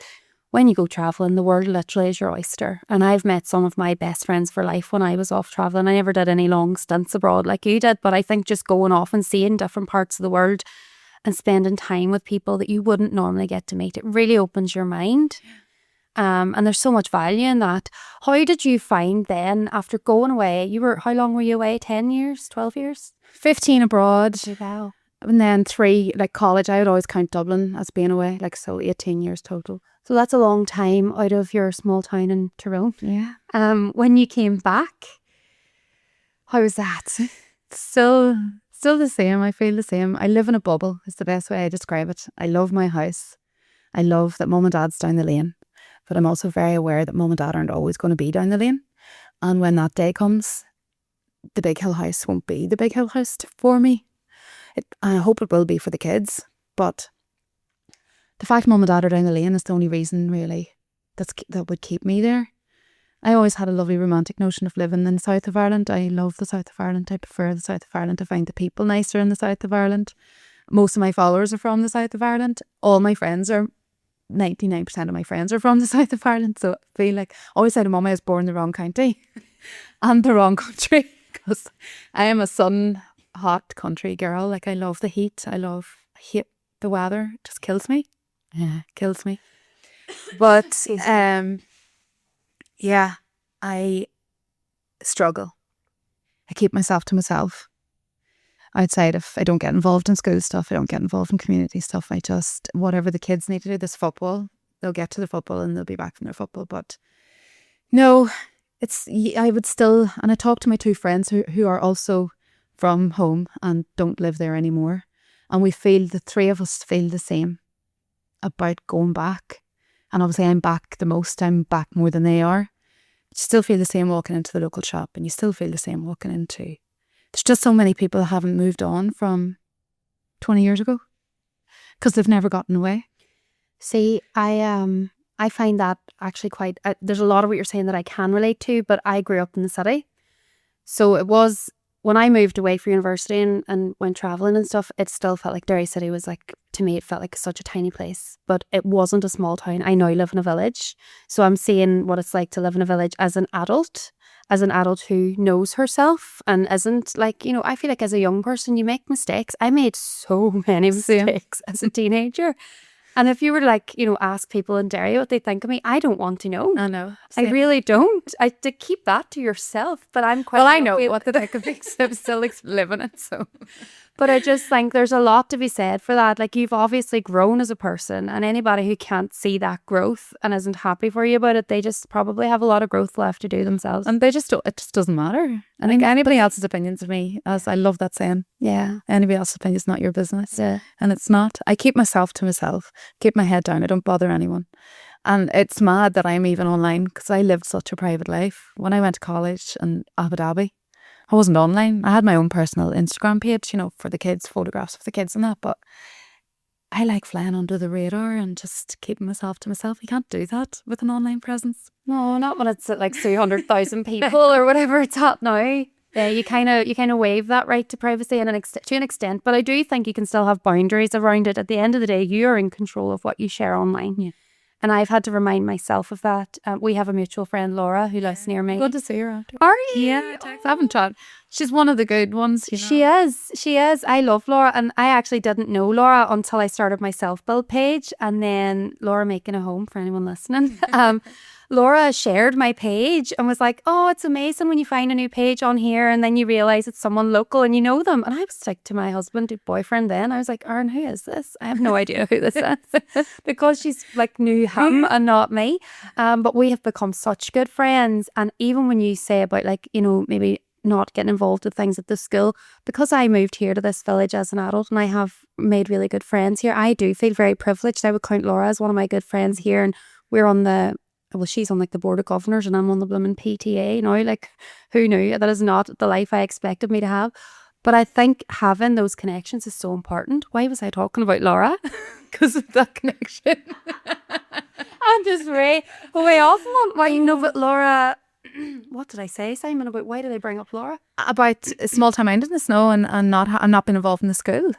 When you go travelling, the world literally is your oyster. And I've met some of my best friends for life when I was off travelling. I never did any long stints abroad like you did, but I think just going off and seeing different parts of the world and spending time with people that you wouldn't normally get to meet, it really opens your mind. And there's so much value in that. How did you find then, after going away, how long were you away? 10 years, 12 years? 15 abroad. Wow. And then 3, like, college. I would always count Dublin as being away, like, so 18 years total. So that's a long time out of your small town in Tyrone. Yeah. When you came back, how was that? Still the same. I feel the same. I live in a bubble, is the best way I describe it. I love my house. I love that mum and dad's down the lane. But I'm also very aware that mum and dad aren't always going to be down the lane. And when that day comes, the Big Hill house won't be the Big Hill house for me. I hope it will be for the kids. But the fact mum and dad are down the lane is the only reason really that would keep me there. I always had a lovely romantic notion of living in the south of Ireland. I love the south of Ireland. I prefer the south of Ireland. I find the people nicer in the south of Ireland. Most of my followers are from the south of Ireland. All my friends 99% of my friends are from the south of Ireland. So I feel like, I always say to mum I was born in the wrong county and the wrong country, because I am a sun-hot country girl. Like, I love the heat. I hate the weather. It just kills me. Yeah, kills me. But yeah, I struggle. I keep myself to myself. Outside, if I don't get involved in school stuff, I don't get involved in community stuff. I just, whatever the kids need to do, this football, they'll get to the football and they'll be back from their football. But no, I would still, and I talk to my 2 friends who are also from home and don't live there anymore. And the 3 of us feel the same about going back. And obviously I'm back the most. I'm back more than they are. You still feel the same walking into the local shop, and you still feel the same walking into. There's just so many people that haven't moved on from 20 years ago because they've never gotten away. See, I find that actually quite, there's a lot of what you're saying that I can relate to, but I grew up in the city. So it was, when I moved away for university and went travelling and stuff, it still felt like Derry City was like, to me, it felt like such a tiny place, but it wasn't a small town. I now live in a village. So I'm seeing what it's like to live in a village as an adult who knows herself and isn't like, you know, I feel like as a young person, you make mistakes. I made so many mistakes as a teenager. And if you were like, ask people in Derry what they think of me, I don't want to know. I know. I really don't. I to keep that to yourself. But I'm quite. Well, I know what they think of me. I'm still living it. So, but I just think there's a lot to be said for that. Like, you've obviously grown as a person, and anybody who can't see that growth and isn't happy for you about it, they just probably have a lot of growth left to do themselves. and they just don't. It just doesn't matter. I think anybody else's opinions of me, as I love that saying. Yeah. Anybody else's opinion is not your business. Yeah. And it's not. I keep myself to myself. Keep my head down. I don't bother anyone. And it's mad that I'm even online because I lived such a private life. When I went to college in Abu Dhabi, I wasn't online. I had my own personal Instagram page, for the kids, photographs of the kids and that. But I like flying under the radar and just keeping myself to myself. You can't do that with an online presence. No, not when it's at like 300,000 people or whatever it's at now. Yeah, you kind of waive that right to privacy to an extent, but I do think you can still have boundaries around it. At the end of the day, you are in control of what you share online. Yeah. And I've had to remind myself of that. We have a mutual friend, Laura, who lives near me. Good to see her after. Are you? Yeah, I haven't chatted. She's one of the good ones. She is. I love Laura, and I actually didn't know Laura until I started my self-build page, and then Laura making a home for anyone listening. Laura shared my page and was like, "Oh, it's amazing when you find a new page on here and then you realise it's someone local and you know them." And I was like to my husband, boyfriend then, I was like, "Aaron, who is this? I have no idea who this is." Because she's like knew him and not me. But we have become such good friends. And even when you say about like, maybe not getting involved with things at the school, because I moved here to this village as an adult and I have made really good friends here, I do feel very privileged. I would count Laura as one of my good friends here, and we're on she's on like the board of governors and I'm on the blooming PTA now. Like, who knew? That is not the life I expected me to have. But I think having those connections is so important. Why was I talking about Laura? Because of that connection. I'm just way off on but Laura, what did I say, Simon, about why did I bring up Laura? About small time mindedness, no, and not being involved in the school.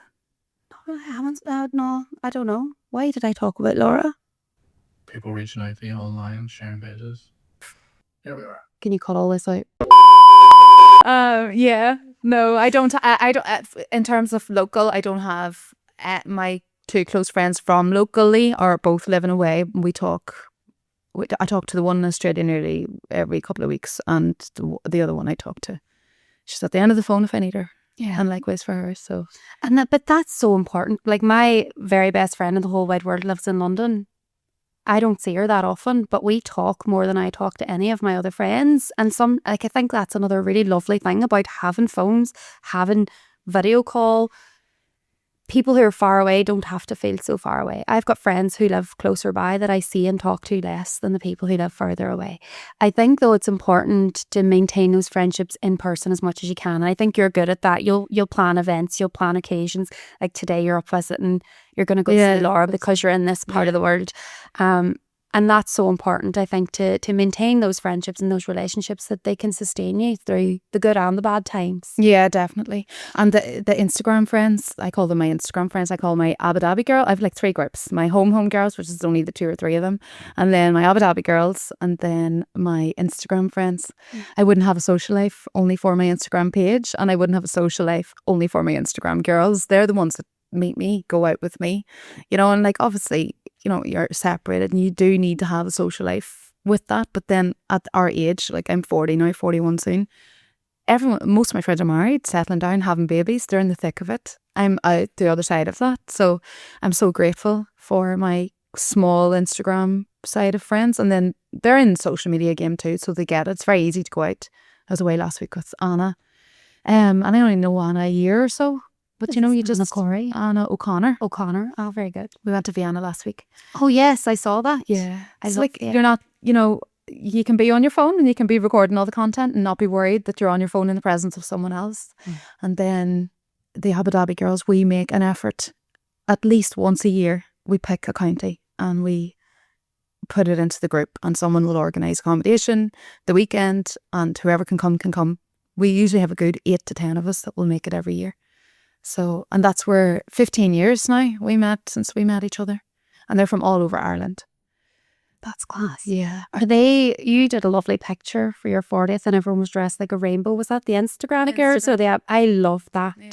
No, I haven't. No, I don't know. Why did I talk about Laura? People reaching out to you online, sharing pages. Here we are. Can you cut all this out? Yeah. No, I don't. I don't. In terms of local, I don't have my two close friends from locally are both living away. We talk. I talk to the one in Australia nearly every couple of weeks, and the other one I talk to, she's at the end of the phone if I need her. Yeah, and likewise for her. So, but that's so important. Like, my very best friend in the whole wide world lives in London. I don't see her that often, but we talk more than I talk to any of my other friends. And I think that's another really lovely thing about having phones, having video call. People who are far away don't have to feel so far away. I've got friends who live closer by that I see and talk to less than the people who live further away. I think, though, it's important to maintain those friendships in person as much as you can. And I think you're good at that. You'll plan events, you'll plan occasions. Like today, you're up visiting, you're going to go see Laura because you're in this part of the world. And that's so important, I think, to maintain those friendships and those relationships, that they can sustain you through the good and the bad times. Yeah, definitely. And the Instagram friends, I call them my Instagram friends. I call my Abu Dhabi girl. I have like 3 groups. My home girls, which is only the 2 or 3 of them. And then my Abu Dhabi girls. And then my Instagram friends. I wouldn't have a social life only for my Instagram page. And I wouldn't have a social life only for my Instagram girls. They're the ones that meet me, go out with me. And like, obviously, you're separated and you do need to have a social life with that. But then at our age, like I'm 40 now, 41 soon, most of my friends are married, settling down, having babies. They're in the thick of it. I'm out the other side of that. So I'm so grateful for my small Instagram side of friends. And then they're in social media game too, so they get it. It's very easy to go out. I was away last week with Anna. And I only know Anna a year or so. But you just Anna O'Connor. Oh, very good. We went to Vienna last week. Oh yes, I saw that. Yeah, it's like you're not. You can be on your phone and you can be recording all the content and not be worried that you're on your phone in the presence of someone else. And then the Abu Dhabi girls, we make an effort at least once a year. We pick a county and we put it into the group, and someone will organise accommodation the weekend, and whoever can come. We usually have a good 8 to 10 of us that will make it every year. So, and that's where 15 years now since we met each other. And they're from all over Ireland. That's class. Yeah. You did a lovely picture for your 40th and everyone was dressed like a rainbow. Was that the Instagram girl? So I love that. Yeah.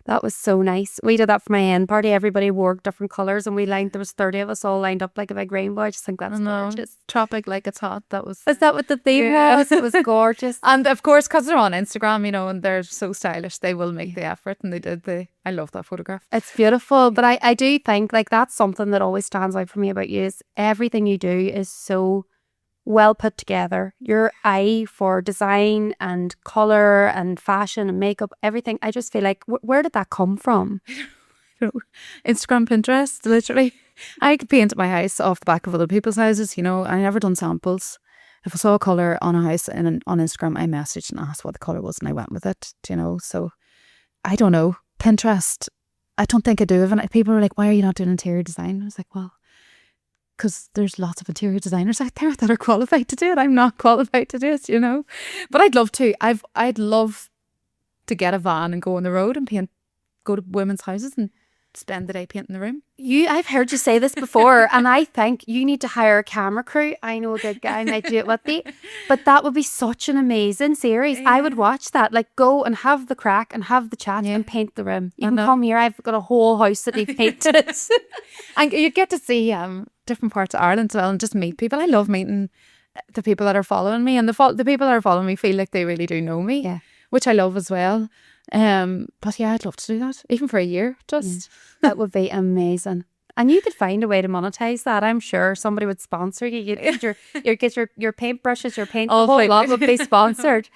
That was so nice. We did that for my hen party. Everybody wore different colours and there was 30 of us all lined up like a big rainbow. I just think that's gorgeous. Tropic like it's hot. That was... Is that what the theme was? It was gorgeous. And of course, because they're on Instagram, you know, and they're so stylish, they will make the effort, and they did. I love that photograph. It's beautiful, but I do think like that's something that always stands out for me about you is everything you do is so well put together. Your eye for design and colour and fashion and makeup, everything. I just feel like, where did that come from? Instagram, Pinterest, literally. I could paint my house off the back of other people's houses, you know. I never done samples. If I saw a colour on a house on Instagram, I messaged and asked what the colour was and I went with it, you know. So I don't know. Pinterest, I don't think I do. And people were like, why are you not doing interior design? I was like, well, because there's lots of interior designers out there that are qualified to do it. I'm not qualified to do it, you know. But I'd love to. I'd love to get a van and go on the road and go to women's houses and spend the day painting the room. I've heard you say this before, and I think you need to hire a camera crew. I know a good guy might do it with you, but that would be such an amazing series. I would watch that. Like, go and have the crack and have the chat and paint the room. You can come here. I've got a whole house that needs painted. And you get to see different parts of Ireland as well, and just meet people. I love meeting the people that are following me, and the people that are following me feel like they really do know me, which I love as well. But yeah, I'd love to do that, even for a year. Just that would be amazing. And you could find a way to monetize that. I'm sure somebody would sponsor you. You'd get your paintbrushes, your paint, the whole lot would be sponsored.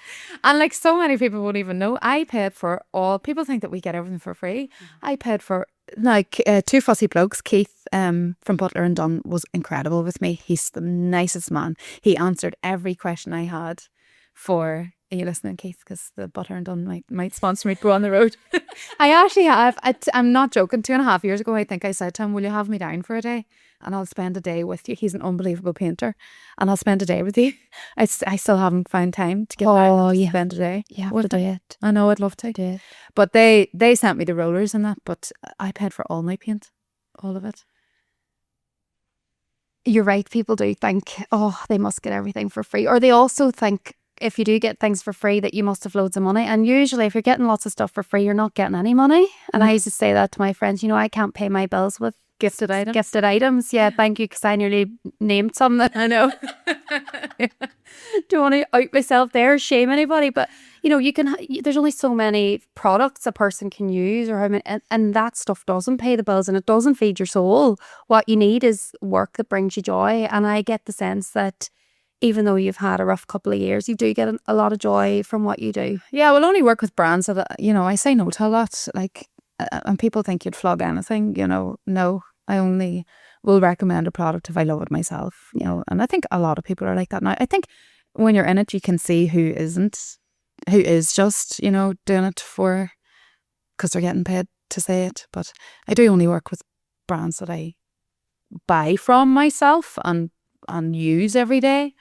And like so many people won't even know, I paid for all. People think that we get everything for free. I paid for like two fussy blokes. Keith from Butler and Dunn was incredible with me. He's the nicest man. He answered every question I had for... Are you listening, Keith? Because the Butler and Dunn might sponsor me to go on the road. I actually have. I'm not joking. 2.5 years ago, I think I said to him, will you have me down for a day? And I'll spend a day with you. He's an unbelievable painter. And I'll spend a day with you. I still haven't found time to get down and spend a day. You have to do it. I know, I'd love to. Do it. But they sent me the rollers and that. But I paid for all my paint. All of it. You're right. People do think, oh, they must get everything for free. Or they also think, if you do get things for free, that you must have loads of money. And usually if you're getting lots of stuff for free, you're not getting any money. And I used to say that to my friends, you know, I can't pay my bills with gifted items. Yeah, thank you, because I nearly named some that I know. Don't want to out myself there, shame anybody, but you know, there's only so many products a person can use, or how many, and that stuff doesn't pay the bills and it doesn't feed your soul. What you need is work that brings you joy. And I get the sense that even though you've had a rough couple of years, you do get a lot of joy from what you do. Yeah, we'll only work with brands that, you know, I say no to a lot. Like, and people think you'd flog anything, you know. No, I only will recommend a product if I love it myself, you know. And I think a lot of people are like that now. I think when you're in it, you can see who is just, you know, doing it because they're getting paid to say it. But I do only work with brands that I buy from myself and use every day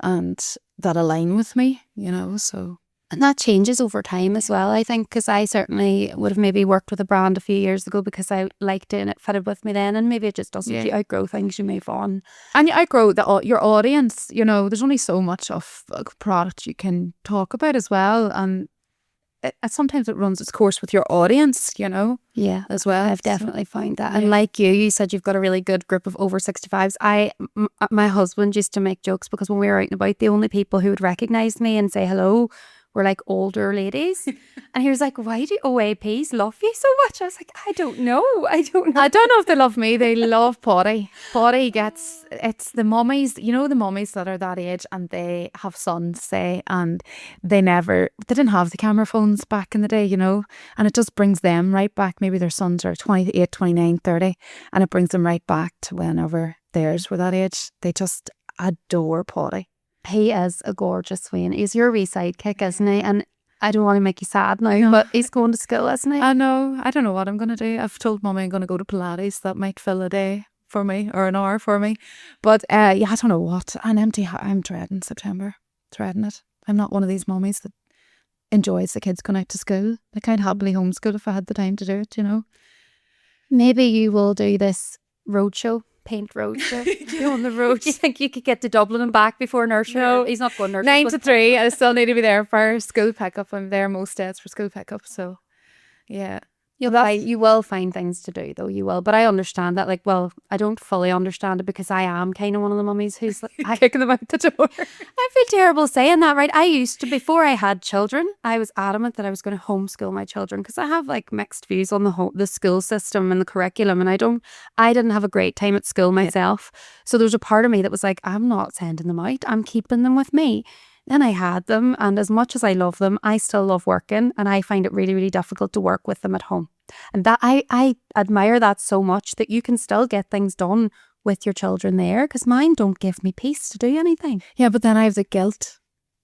and that align with me, you know. So, and that changes over time as well, I think, because I certainly would have maybe worked with a brand a few years ago because I liked it and it fitted with me then, and maybe it just doesn't. You outgrow things, you move on, and you outgrow your audience, you know. There's only so much of a product you can talk about as well, and sometimes it runs its course with your audience, you know. Yeah, as well. I've definitely found that. And like you said, you've got a really good group of over 65s. My husband used to make jokes because when we were out and about, the only people who would recognise me and say hello were like older ladies. And he was like, why do OAPs love you so much? I was like, I don't know I don't know if they love me. They love Potty. Potty it's the mummies, you know, the mummies that are that age and they have sons, say, and they didn't have the camera phones back in the day, you know, and it just brings them right back. Maybe their sons are 28, 29, 30, and it brings them right back to whenever theirs were that age. They just adore Potty. He is a gorgeous swain. He's your wee sidekick, isn't he? And I don't want to make you sad now, but he's going to school, isn't he? I know. I don't know what I'm going to do. I've told Mummy I'm going to go to Pilates. That might fill a day for me or an hour for me. But yeah, I don't know what. I'm dreading September. Dreading it. I'm not one of these mummies that enjoys the kids going out to school. Like, I'd happily homeschool if I had the time to do it, you know. Maybe you will do this roadshow. Paint roadshow. Go on the road. Do you think you could get to Dublin and back before nursery? No, he's not going nursery. 9 to 3. I still need to be there for school pickup. I'm there most days for school pickup. So, yeah. You will find things to do though, you will. But I understand that, like, well, I don't fully understand it because I am kind of one of the mummies who's like, kicking them out the door. I feel terrible saying that, right? I used to, before I had children, I was adamant that I was going to homeschool my children because I have like mixed views on the school system and the curriculum, and I didn't have a great time at school myself. So there was a part of me that was like, I'm not sending them out, I'm keeping them with me. Then I had them, and as much as I love them, I still love working, and I find it really, really difficult to work with them at home. And that I admire that so much, that you can still get things done with your children there, because mine don't give me peace to do anything. Yeah, but then I have the guilt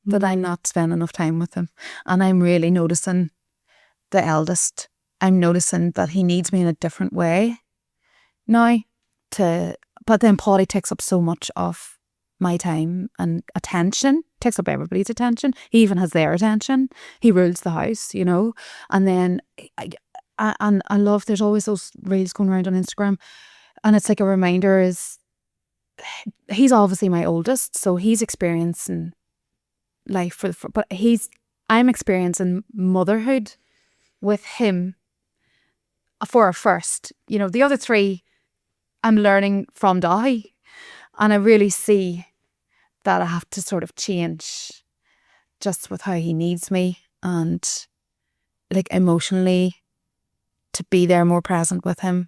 that I'm not spending enough time with him. And I'm really noticing the eldest. I'm noticing that he needs me in a different way now. But then Polly takes up so much of my time and attention, takes up everybody's attention. He even has their attention. He rules the house, you know. And then I love, there's always those reels going around on Instagram, and it's like a reminder is he's obviously my oldest, so he's experiencing life but I'm experiencing motherhood with him for a first. You know, the other three I'm learning from Dahi, and I really see that I have to sort of change just with how he needs me, and like emotionally to be there more present with him.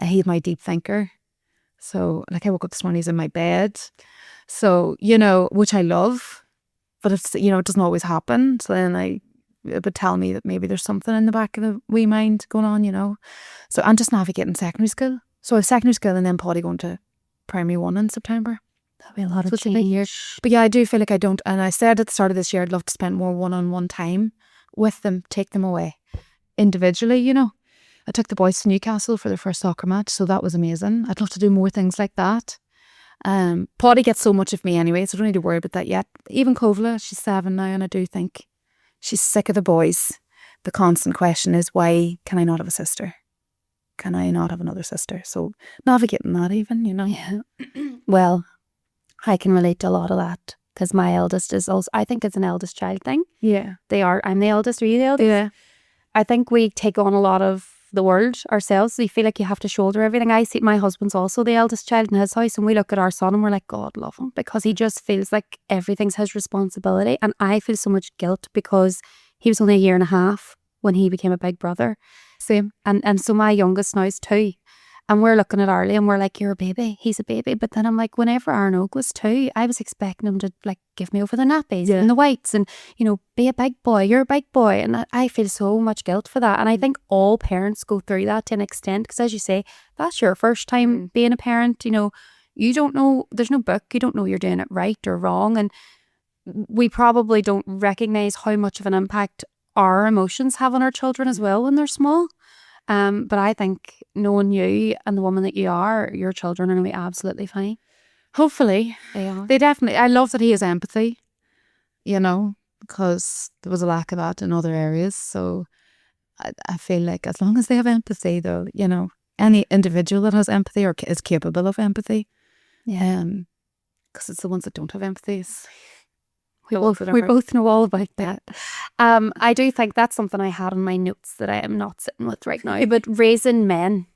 He's my deep thinker. So like I woke up this morning, he's in my bed. So, you know, which I love, but it's, you know, it doesn't always happen. So then it would tell me that maybe there's something in the back of the wee mind going on, you know. So I'm just navigating secondary school. So I have secondary school and then Paddy going to primary 1 in September. That'll be a lot of change. But yeah, I do feel like I don't, and I said at the start of this year I'd love to spend more one-on-one time with them, take them away individually, you know. I took the boys to Newcastle for their first soccer match, so that was amazing. I'd love to do more things like that. Paddy gets so much of me anyway, so I don't need to worry about that yet. Even Kovla, she's 7 now, and I do think she's sick of the boys. The constant question is, why can I not have a sister? Can I not have another sister? So navigating that even, you know. Yeah. Well, I can relate to a lot of that because my eldest is also, I think it's an eldest child thing. Yeah. They are. I'm the eldest. Are you the eldest? Yeah. I think we take on a lot of the world ourselves. So you feel like you have to shoulder everything. I see my husband's also the eldest child in his house, and we look at our son and we're like, God love him, because he just feels like everything's his responsibility. And I feel so much guilt because he was only 1.5 years when he became a big brother. Same. And so my youngest now is 2. And we're looking at Arlie and we're like, you're a baby. He's a baby. But then I'm like, whenever Arnold was 2, I was expecting him to like give me over the nappies and the whites and, you know, be a big boy. You're a big boy. And I feel so much guilt for that. And I think all parents go through that to an extent, because as you say, that's your first time being a parent. You know, you don't know, there's no book. You don't know you're doing it right or wrong. And we probably don't recognise how much of an impact our emotions have on our children as well when they're small. But I think knowing you and the woman that you are, your children are going to be absolutely fine. Hopefully. They are. They definitely, I love that he has empathy, you know, because there was a lack of that in other areas. So I feel like as long as they have empathy though, you know, any individual that has empathy or is capable of empathy, because it's the ones that don't have empathy. We both know all about that. I do think that's something I had on my notes that I am not sitting with right now. But raising men,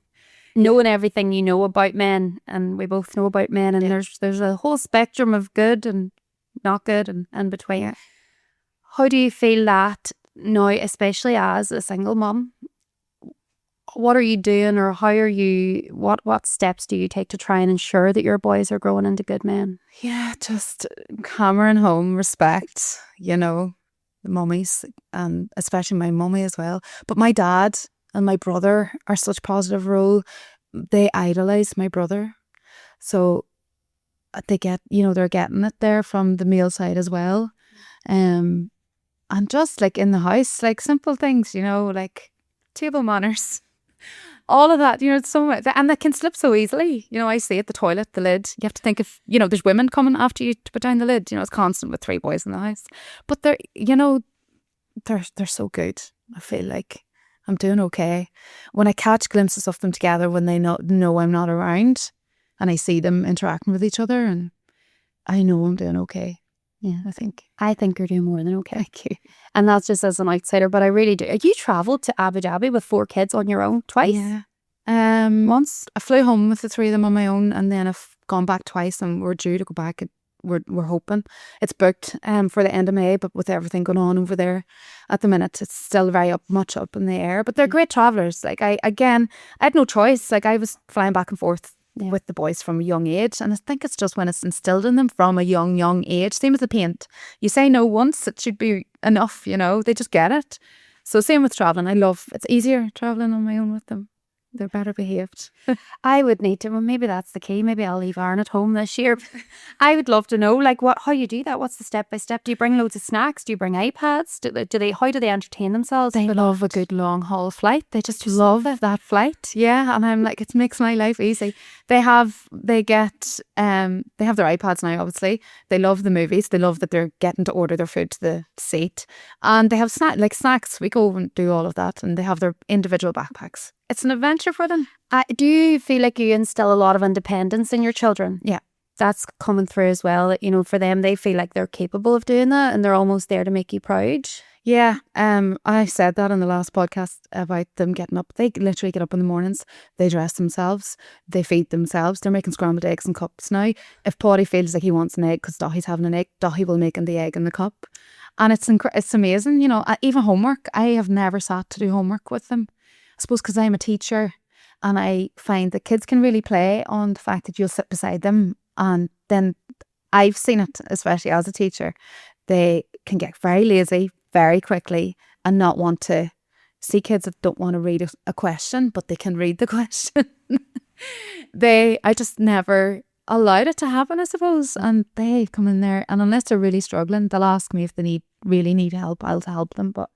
knowing everything you know about men, and we both know about men, and there's a whole spectrum of good and not good and in between. Yeah. How do you feel that now, especially as a single mum? What are you doing, or how are you? What steps do you take to try and ensure that your boys are growing into good men? Yeah, just hammering home respect, you know, the mummies, and especially my mummy as well. But my dad and my brother are such positive role. They idolise my brother. So they get, you know, they're getting it there from the male side as well. And just like in the house, like simple things, you know, like table manners. All of that, you know, it's so much, and that can slip so easily. You know, I see it, the toilet, the lid. You have to think of, you know, there's women coming after you to put down the lid. You know, it's constant with 3 boys in the house. But they're, you know, they're so good. I feel like I'm doing okay. When I catch glimpses of them together when they know I'm not around, and I see them interacting with each other, and I know I'm doing okay. Yeah. I think you're doing more than okay. thank you. And that's just as an outsider, but I really do. You travelled to Abu Dhabi with 4 kids on your own twice? Yeah. Once? I flew home with the 3 of them on my own, and then I've gone back twice, and we're due to go back. We're hoping it's booked for the end of May, but with everything going on over there at the minute, it's still very much up in the air. But they're great travellers. Like I had no choice. Like I was flying back and forth with the boys from a young age, and I think it's just when it's instilled in them from a young age. Same with the paint. You say no once, it should be enough. You know, they just get it. So same with travelling. It's easier travelling on my own with them. They're better behaved. I would need to. Well, maybe that's the key. Maybe I'll leave Aaron at home this year. I would love to know, like, how you do that. What's the step by step? Do you bring loads of snacks? Do you bring iPads? How do they entertain themselves? They love a good long haul flight. They just love that flight. Yeah, and I'm like, it makes my life easy. They have their iPads now. Obviously, they love the movies. They love that they're getting to order their food to the seat, and they have snacks. We go and do all of that, and they have their individual backpacks. It's an adventure for them. Do you feel like you instill a lot of independence in your children? Yeah. That's coming through as well. That, you know, for them, they feel like they're capable of doing that, and they're almost there to make you proud. Yeah. I said that in the last podcast about them getting up. They literally get up in the mornings. They dress themselves. They feed themselves. They're making scrambled eggs and cups now. If Paddy feels like he wants an egg because Dahi's having an egg, Dahi will make him the egg in the cup. And it's amazing. You know, even homework. I have never sat to do homework with them. I suppose because I'm a teacher, and I find that kids can really play on the fact that you'll sit beside them, and then I've seen it, especially as a teacher, they can get very lazy very quickly and not want to see kids that don't want to read a question, but they can read the question. I just never allowed it to happen, I suppose, and they come in there, and unless they're really struggling, they'll ask me if they really need help. I'll help them, but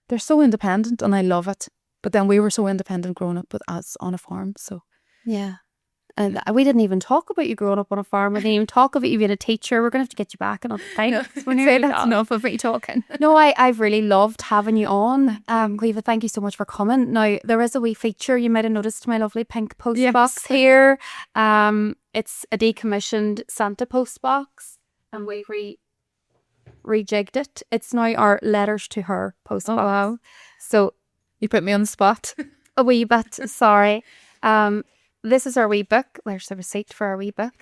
they're so independent, and I love it. But then we were so independent growing up with us on a farm, so. Yeah. And we didn't even talk about you growing up on a farm. We didn't even talk about you being a teacher. We're going to have to get you back another time. No, say that's enough of me talking. No, I've really loved having you on. Caoímhe, thank you so much for coming. Now, there is a wee feature. You might have noticed my lovely pink post box here. It's a decommissioned Santa post box, and we rejigged it. It's now our letters to her post box. Wow. So you put me on the spot. A wee bit, sorry. This is our wee book. There's the receipt for our wee book.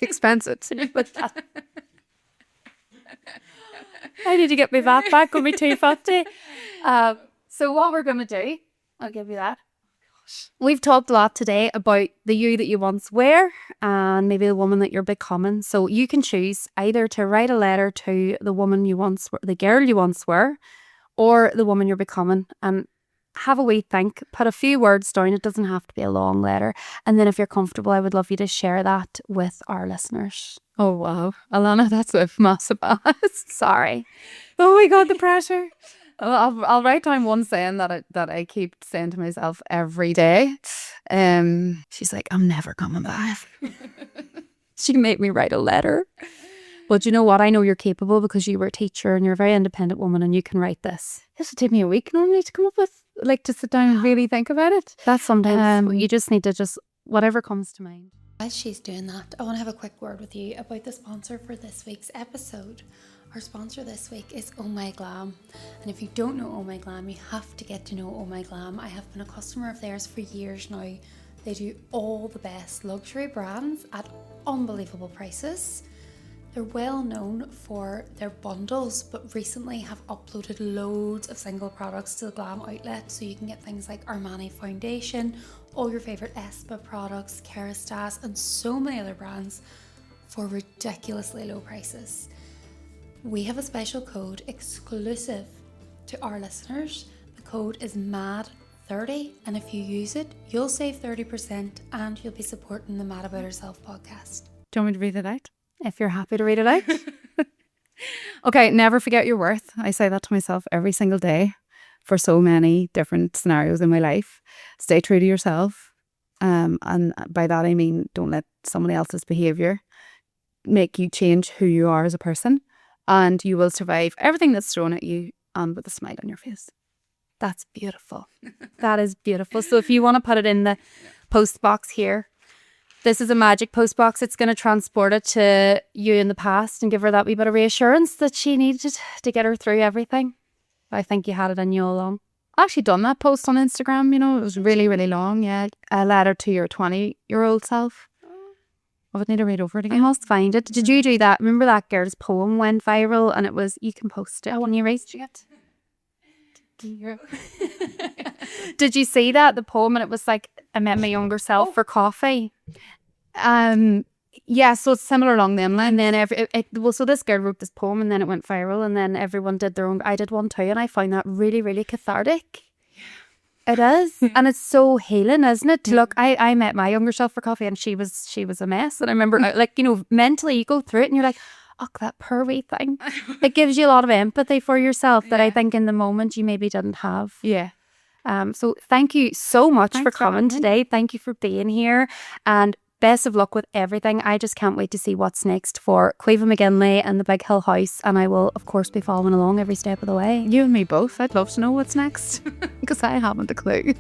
Expensive. But I need to get my VAT back on me $2.50. So what we're going to do, I'll give you that. We've talked a lot today about the you that you once were and maybe the woman that you're becoming. So you can choose either to write a letter to the woman you once were, the girl you once were, or the woman you're becoming, and have a wee think, put a few words down. It doesn't have to be a long letter. And then if you're comfortable, I would love you to share that with our listeners. Oh, wow. Alana, that's a massive ask. Sorry. Oh my God, the pressure. I'll write down one saying that I keep saying to myself every day. She's like, I'm never coming back. She made me write a letter. But you know what? I know you're capable because you were a teacher and you're a very independent woman and you can write this. This would take me a week normally to come up with, like, to sit down and really think about it. That's sometimes you just need to whatever comes to mind. As she's doing that, I want to have a quick word with you about the sponsor for this week's episode. Our sponsor this week is Oh My Glam. And if you don't know Oh My Glam, you have to get to know Oh My Glam. I have been a customer of theirs for years now. They do all the best luxury brands at unbelievable prices. They're well known for their bundles, but recently have uploaded loads of single products to the Glam outlet, so you can get things like Armani foundation, all your favourite Espa products, Kerastase, and so many other brands for ridiculously low prices. We have a special code exclusive to our listeners. The code is MAD30, and if you use it, you'll save 30% and you'll be supporting the Mad About Herself podcast. Do you want me to read it out? If you're happy to read it out. Okay, never forget your worth. I say that to myself every single day for so many different scenarios in my life. Stay true to yourself. And by that I mean don't let somebody else's behaviour make you change who you are as a person. And you will survive everything that's thrown at you and with a smile on your face. That's beautiful. That is beautiful. So if you want to put it in the post box here, this is a magic post box. It's going to transport it to you in the past and give her that wee bit of reassurance that she needed to get her through everything. I think you had it in you all along. I actually done that post on Instagram, you know, it was really, really long. Yeah. A letter to your 20-year-old self. I would need to read over it I again. must find it. Did you do that? Remember that girl's poem went viral and it was, you can post it when you raised it. Did you see that? The poem, and it was like, I met my younger self for coffee. Yeah, so it's similar along them lines. And then so this girl wrote this poem and then it went viral and then everyone did their own. I did one too and I found that really, really cathartic. It is. And it's so healing, isn't it? To look, I met my younger self for coffee and she was a mess. And I remember like, you know, mentally you go through it and you're like, oh, that poor wee thing. It gives you a lot of empathy for yourself that I think in the moment you maybe didn't have. Yeah. So thank you so much Thanks for for coming having me. today. Thank you for being here and best of luck with everything. I just can't wait to see what's next for Caoímhe McGinley and the Big Hill House, and I will of course be following along every step of the way. You and me both. I'd love to know what's next because I haven't a clue.